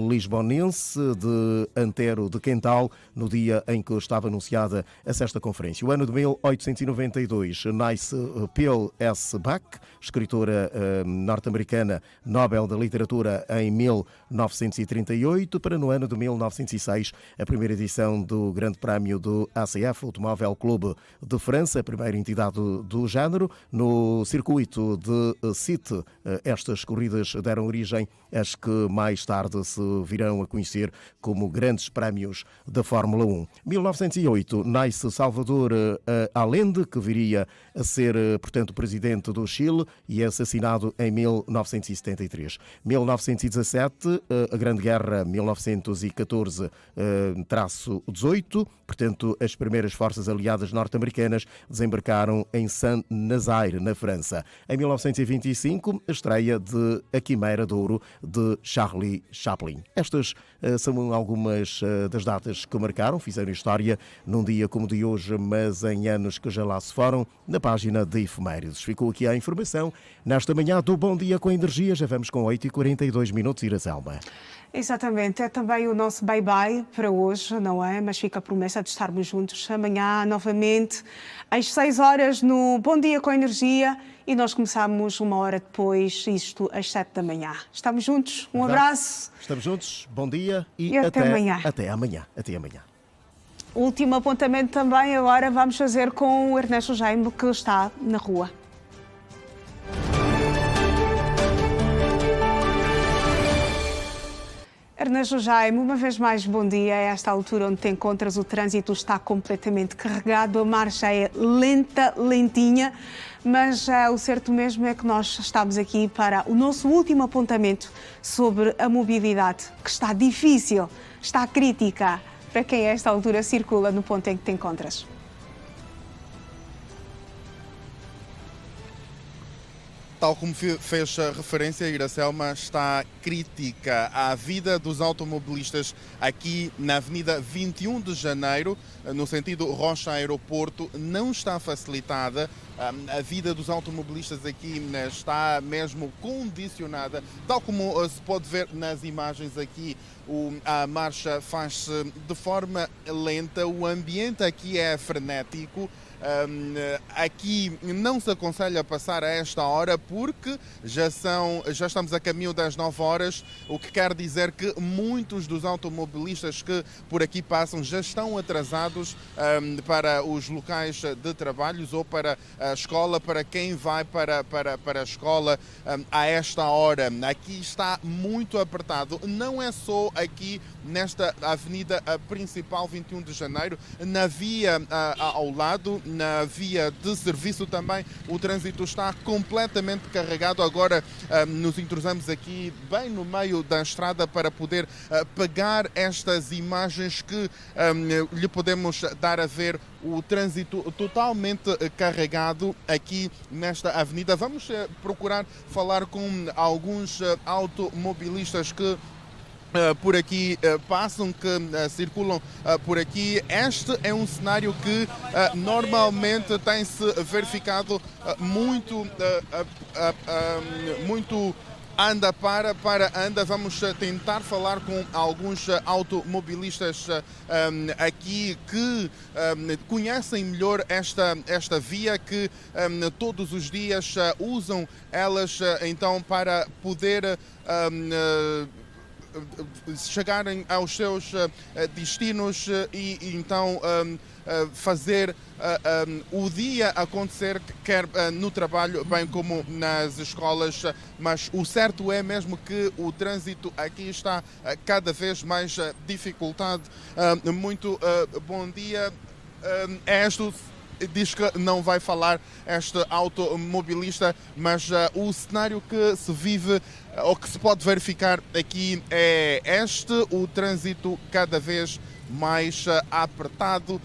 Lisbonense de Antero de Quental, no dia em que estava anunciada a sexta conferência. O ano de 1892 nasce Pearl S. Buck, escritora norte-americana, Nobel da Literatura em 1938, para no ano de 1906 a primeira edição do Grande Prémio do ACF, Automóvel Clube de França, a primeira entidade do género. No circuito de Cite, estas corridas deram origem às que mais tarde se virão a conhecer como Grandes Prémios da Fórmula 1. 1908 nasce Salvador Allende, que viria a ser, portanto, presidente do Chile, e é assassinado em 1973. 1917, a Grande Guerra, 1914-18, portanto, as primeiras forças aliadas norte-americanas desembarcaram em Saint-Nazaire, na França. Em 1925, a estreia de A Quimera de Ouro, de Charlie Chaplin. Estas são algumas das datas que marcaram, fizeram história num dia como o de hoje, mas em anos que já lá se foram, na página de efemérides. Ficou aqui a informação nesta manhã do Bom Dia com Energia. Já vamos com 8h42, Iraselma. Exatamente, é também o nosso bye-bye para hoje, não é? Mas fica a promessa de estarmos juntos amanhã, novamente, às 6 horas, no Bom Dia com Energia, e nós começamos uma hora depois, isto às 7 da manhã. Estamos juntos, um abraço. Estamos juntos, bom dia e até amanhã. Até amanhã. Último apontamento também agora vamos fazer com o Ernesto Jaime, que está na rua. Ernesto Jaime, uma vez mais, bom dia. A esta altura onde te encontras, o trânsito está completamente carregado, a marcha é lentinha, mas o certo mesmo é que nós estamos aqui para o nosso último apontamento sobre a mobilidade, que está difícil, está crítica para quem a esta altura circula no ponto em que te encontras. Tal como fez referência, Iraselma, está crítica à vida dos automobilistas aqui na Avenida 21 de Janeiro, no sentido Rocha Aeroporto. Não está facilitada. A vida dos automobilistas aqui está mesmo condicionada. Tal como se pode ver nas imagens aqui, a marcha faz-se de forma lenta, o ambiente aqui é frenético. Aqui não se aconselha passar a esta hora porque já estamos a caminho das 9 horas, o que quer dizer que muitos dos automobilistas que por aqui passam já estão atrasados para os locais de trabalhos ou para a escola, para quem vai para a escola a esta hora. Aqui está muito apertado, não é só aqui nesta avenida principal 21 de Janeiro, na via ao lado, na via de serviço também, o trânsito está completamente carregado. Agora nos intrusamos aqui bem no meio da estrada para poder pegar estas imagens que lhe podemos dar a ver, o trânsito totalmente carregado aqui nesta avenida. Vamos procurar falar com alguns automobilistas que por aqui passam, que circulam por aqui. Este é um cenário que normalmente tem-se verificado muito anda para anda. Vamos tentar falar com alguns automobilistas aqui que conhecem melhor esta via, que todos os dias usam elas então para poder chegarem aos seus destinos e então fazer o dia acontecer, quer no trabalho, bem como nas escolas. Mas o certo é mesmo que o trânsito aqui está cada vez mais dificultado. Muito bom dia. Diz que não vai falar este automobilista, mas o cenário que se vive ou que se pode verificar aqui é este: o trânsito cada vez mais apertado.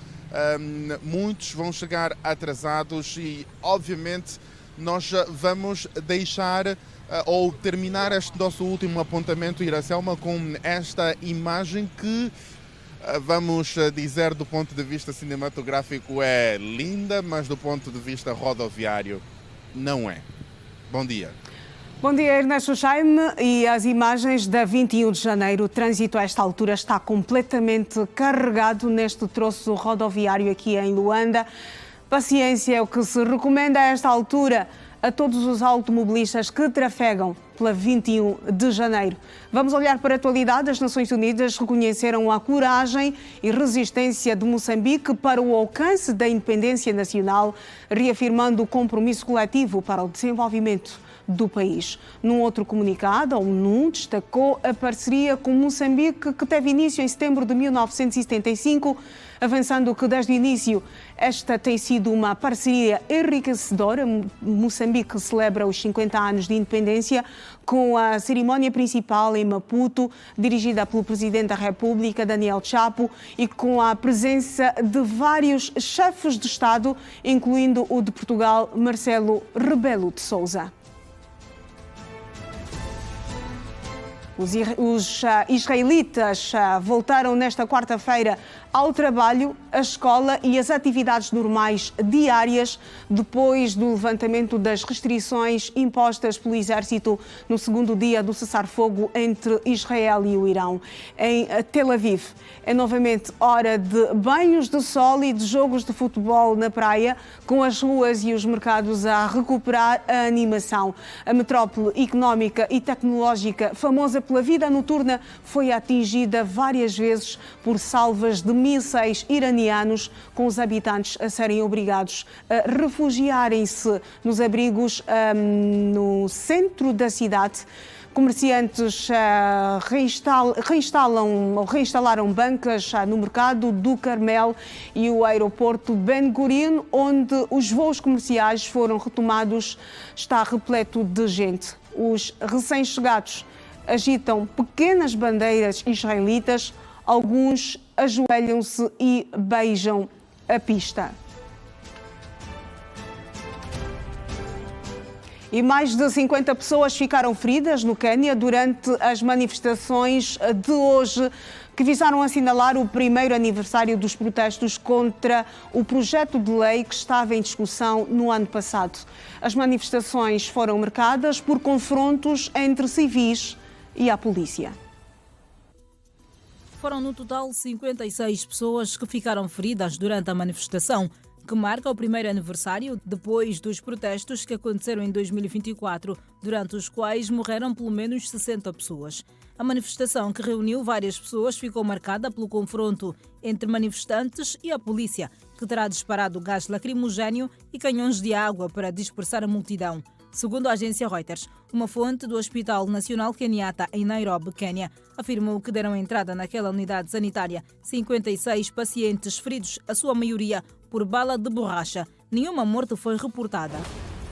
Muitos vão chegar atrasados e, obviamente, nós vamos deixar ou terminar este nosso último apontamento, Iraselma, com esta imagem que, vamos dizer, do ponto de vista cinematográfico é linda, mas do ponto de vista rodoviário não é. Bom dia. Bom dia, Ernesto Jaime. E as imagens da 21 de janeiro. O trânsito a esta altura está completamente carregado neste troço rodoviário aqui em Luanda. Paciência é o que se recomenda a esta altura a todos os automobilistas que trafegam pela 21 de janeiro. Vamos olhar para a atualidade. As Nações Unidas reconheceram a coragem e resistência de Moçambique para o alcance da independência nacional, reafirmando o compromisso coletivo para o desenvolvimento do país. Num outro comunicado, a ONU destacou a parceria com Moçambique, que teve início em setembro de 1975, avançando que desde o início esta tem sido uma parceria enriquecedora. Moçambique celebra os 50 anos de independência com a cerimónia principal em Maputo, dirigida pelo Presidente da República, Daniel Chapo, e com a presença de vários chefes de Estado, incluindo o de Portugal, Marcelo Rebelo de Sousa. Os israelitas voltaram nesta quarta-feira ao trabalho, à escola e às atividades normais diárias depois do levantamento das restrições impostas pelo exército no segundo dia do cessar-fogo entre Israel e o Irão. Em Tel Aviv, é novamente hora de banhos de sol e de jogos de futebol na praia, com as ruas e os mercados a recuperar a animação. A metrópole económica e tecnológica, famosa pela vida noturna, foi atingida várias vezes por salvas de mísseis iranianos, com os habitantes a serem obrigados a refugiarem-se nos abrigos no centro da cidade. Comerciantes reinstalaram bancas no mercado do Carmel e o aeroporto Ben Gurion, onde os voos comerciais foram retomados, está repleto de gente. Os recém-chegados agitam pequenas bandeiras israelitas, alguns ajoelham-se e beijam a pista. E mais de 50 pessoas ficaram feridas no Quênia durante as manifestações de hoje, que visaram assinalar o primeiro aniversário dos protestos contra o projeto de lei que estava em discussão no ano passado. As manifestações foram marcadas por confrontos entre civis e a polícia. Foram no total 56 pessoas que ficaram feridas durante a manifestação, que marca o primeiro aniversário depois dos protestos que aconteceram em 2024, durante os quais morreram pelo menos 60 pessoas. A manifestação, que reuniu várias pessoas, ficou marcada pelo confronto entre manifestantes e a polícia, que terá disparado gás lacrimogéneo e canhões de água para dispersar a multidão. Segundo a agência Reuters, uma fonte do Hospital Nacional Kenyatta em Nairobi, Quênia, afirmou que deram entrada naquela unidade sanitária 56 pacientes feridos, a sua maioria por bala de borracha. Nenhuma morte foi reportada.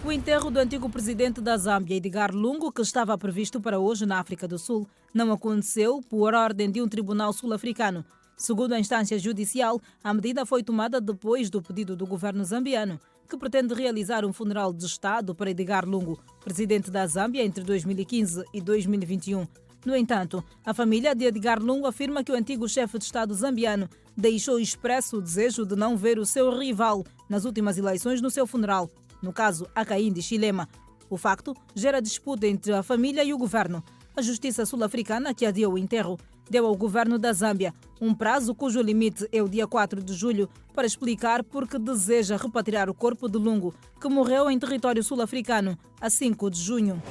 O enterro do antigo presidente da Zâmbia, Edgar Lungu, que estava previsto para hoje na África do Sul, não aconteceu por ordem de um tribunal sul-africano. Segundo a instância judicial, a medida foi tomada depois do pedido do governo zambiano, que pretende realizar um funeral de Estado para Edgar Lungu, presidente da Zâmbia entre 2015 e 2021. No entanto, a família de Edgar Lungu afirma que o antigo chefe de Estado zambiano deixou expresso o desejo de não ver o seu rival nas últimas eleições no seu funeral, no caso Hakainde Hichilema. O facto gera disputa entre a família e o governo. A justiça sul-africana, que adiou o enterro, deu ao governo da Zâmbia um prazo cujo limite é o dia 4 de julho para explicar por que deseja repatriar o corpo de Lungu, que morreu em território sul-africano a 5 de junho.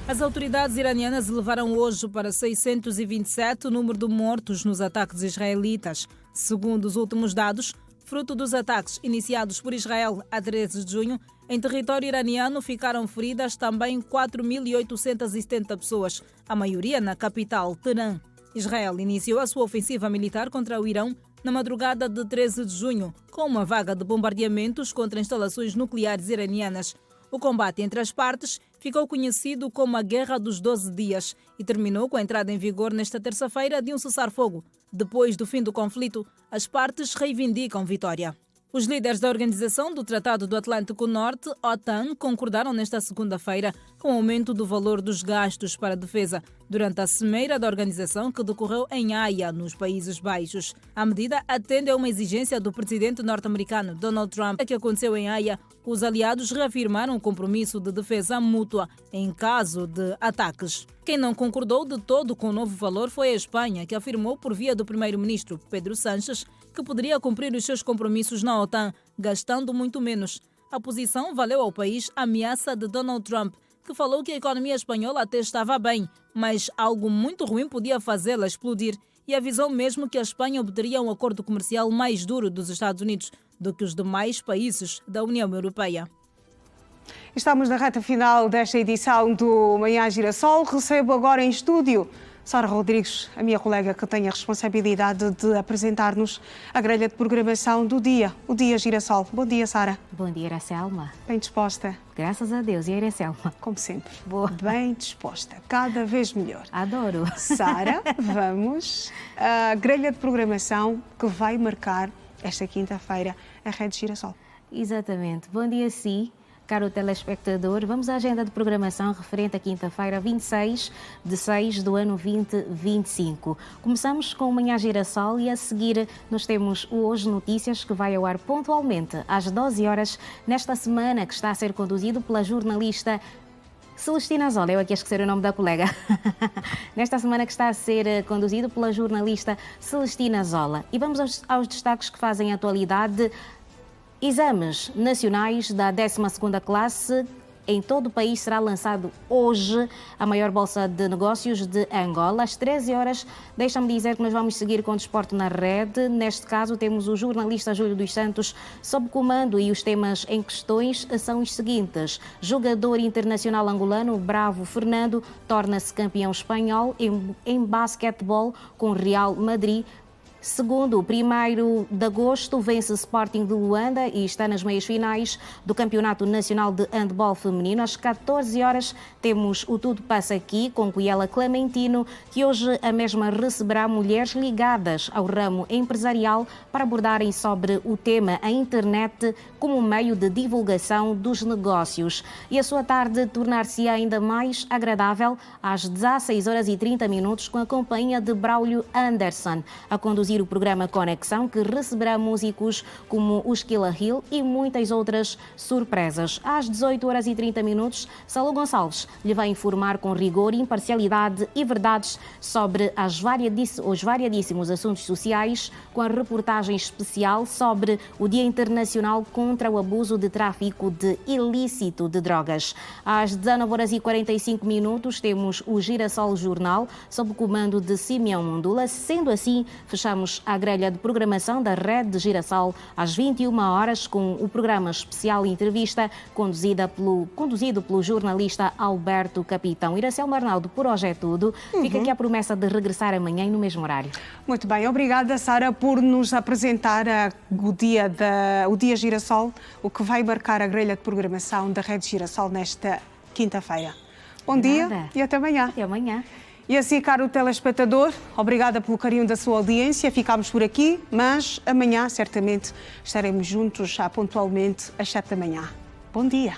As autoridades iranianas elevaram hoje para 627 o número de mortos nos ataques israelitas. Segundo os últimos dados, fruto dos ataques iniciados por Israel a 13 de junho, em território iraniano ficaram feridas também 4.870 pessoas, a maioria na capital, Teherã. Israel iniciou a sua ofensiva militar contra o Irão na madrugada de 13 de junho, com uma vaga de bombardeamentos contra instalações nucleares iranianas. O combate entre as partes ficou conhecido como a Guerra dos 12 Dias e terminou com a entrada em vigor nesta terça-feira de um cessar-fogo. Depois do fim do conflito, as partes reivindicam vitória. Os líderes da Organização do Tratado do Atlântico Norte, OTAN, concordaram nesta segunda-feira com o aumento do valor dos gastos para a defesa durante a cimeira da organização que decorreu em Haia, nos Países Baixos. A medida atende a uma exigência do presidente norte-americano Donald Trump, que aconteceu em Haia. Os aliados reafirmaram o compromisso de defesa mútua em caso de ataques. Quem não concordou de todo com o novo valor foi a Espanha, que afirmou por via do primeiro-ministro Pedro Sánchez que poderia cumprir os seus compromissos na OTAN, gastando muito menos. A posição valeu ao país a ameaça de Donald Trump, que falou que a economia espanhola até estava bem, mas algo muito ruim podia fazê-la explodir, e avisou mesmo que a Espanha obteria um acordo comercial mais duro dos Estados Unidos do que os demais países da União Europeia. Estamos na reta final desta edição do Manhã Girassol. Recebo agora em estúdio Sara Rodrigues, a minha colega que tem a responsabilidade de apresentar-nos a grelha de programação do dia, o Dia Girassol. Bom dia, Sara. Bom dia, Iracelma. Bem disposta? Graças a Deus. E a Iracelma? Como sempre. Boa. Bem disposta, cada vez melhor. Adoro. Sara, vamos à grelha de programação que vai marcar esta quinta-feira a Rede Girassol. Exatamente. Bom dia, sim. Caro telespectador, vamos à agenda de programação referente à quinta-feira, 26 de 6 do ano 2025. Começamos com o Manhã Girassol e a seguir nós temos o Hoje Notícias, que vai ao ar pontualmente às 12 horas nesta semana, que está a ser conduzido pela jornalista Celestina Zola. Eu aqui a esquecer o nome da colega. Nesta semana que está a ser conduzido pela jornalista Celestina Zola. E vamos aos destaques que fazem atualidade. Exames nacionais da 12ª classe em todo o país será lançado hoje a maior bolsa de negócios de Angola. Às 13 horas, deixa-me dizer que nós vamos seguir com o Desporto na Rede. Neste caso, temos o jornalista Júlio dos Santos sob comando e os temas em questões são os seguintes. Jogador internacional angolano, Bravo Fernando, torna-se campeão espanhol em basquetebol com Real Madrid. Segundo, 1º de agosto, vence Sporting de Luanda e está nas meias finais do Campeonato Nacional de Handball Feminino. Às 14 horas, temos o Tudo Passa Aqui com Coiela Clementino, que hoje a mesma receberá mulheres ligadas ao ramo empresarial para abordarem sobre o tema a internet como meio de divulgação dos negócios. E a sua tarde tornar-se ainda mais agradável às 16h30 com a companhia de Braulio Anderson, a conduzir o programa Conexão, que receberá músicos como os Killa Hill e muitas outras surpresas. Às 18h30, Salo Gonçalves lhe vai informar com rigor, imparcialidade e verdades sobre os variadíssimos assuntos sociais, com a reportagem especial sobre o Dia Internacional contra o Abuso de Tráfico de Ilícito de Drogas. Às 19h45 temos o Girassol Jornal, sob o comando de Simeão Mundula. Sendo assim, fechamos a grelha de programação da Rede Girassol às 21 horas com o programa especial Entrevista, conduzido pelo jornalista Alberto Capitão. Iracelma Arnaldo, por hoje é tudo. Fica aqui a promessa de regressar amanhã no mesmo horário. Muito bem, obrigada, Sara, por nos apresentar o Dia Girassol, o que vai marcar a grelha de programação da Rede Girassol nesta quinta-feira. Bom dia e até amanhã. Até amanhã. E assim, caro telespectador, obrigada pelo carinho da sua audiência. Ficámos por aqui, mas amanhã certamente estaremos juntos já pontualmente às 7 da manhã. Bom dia.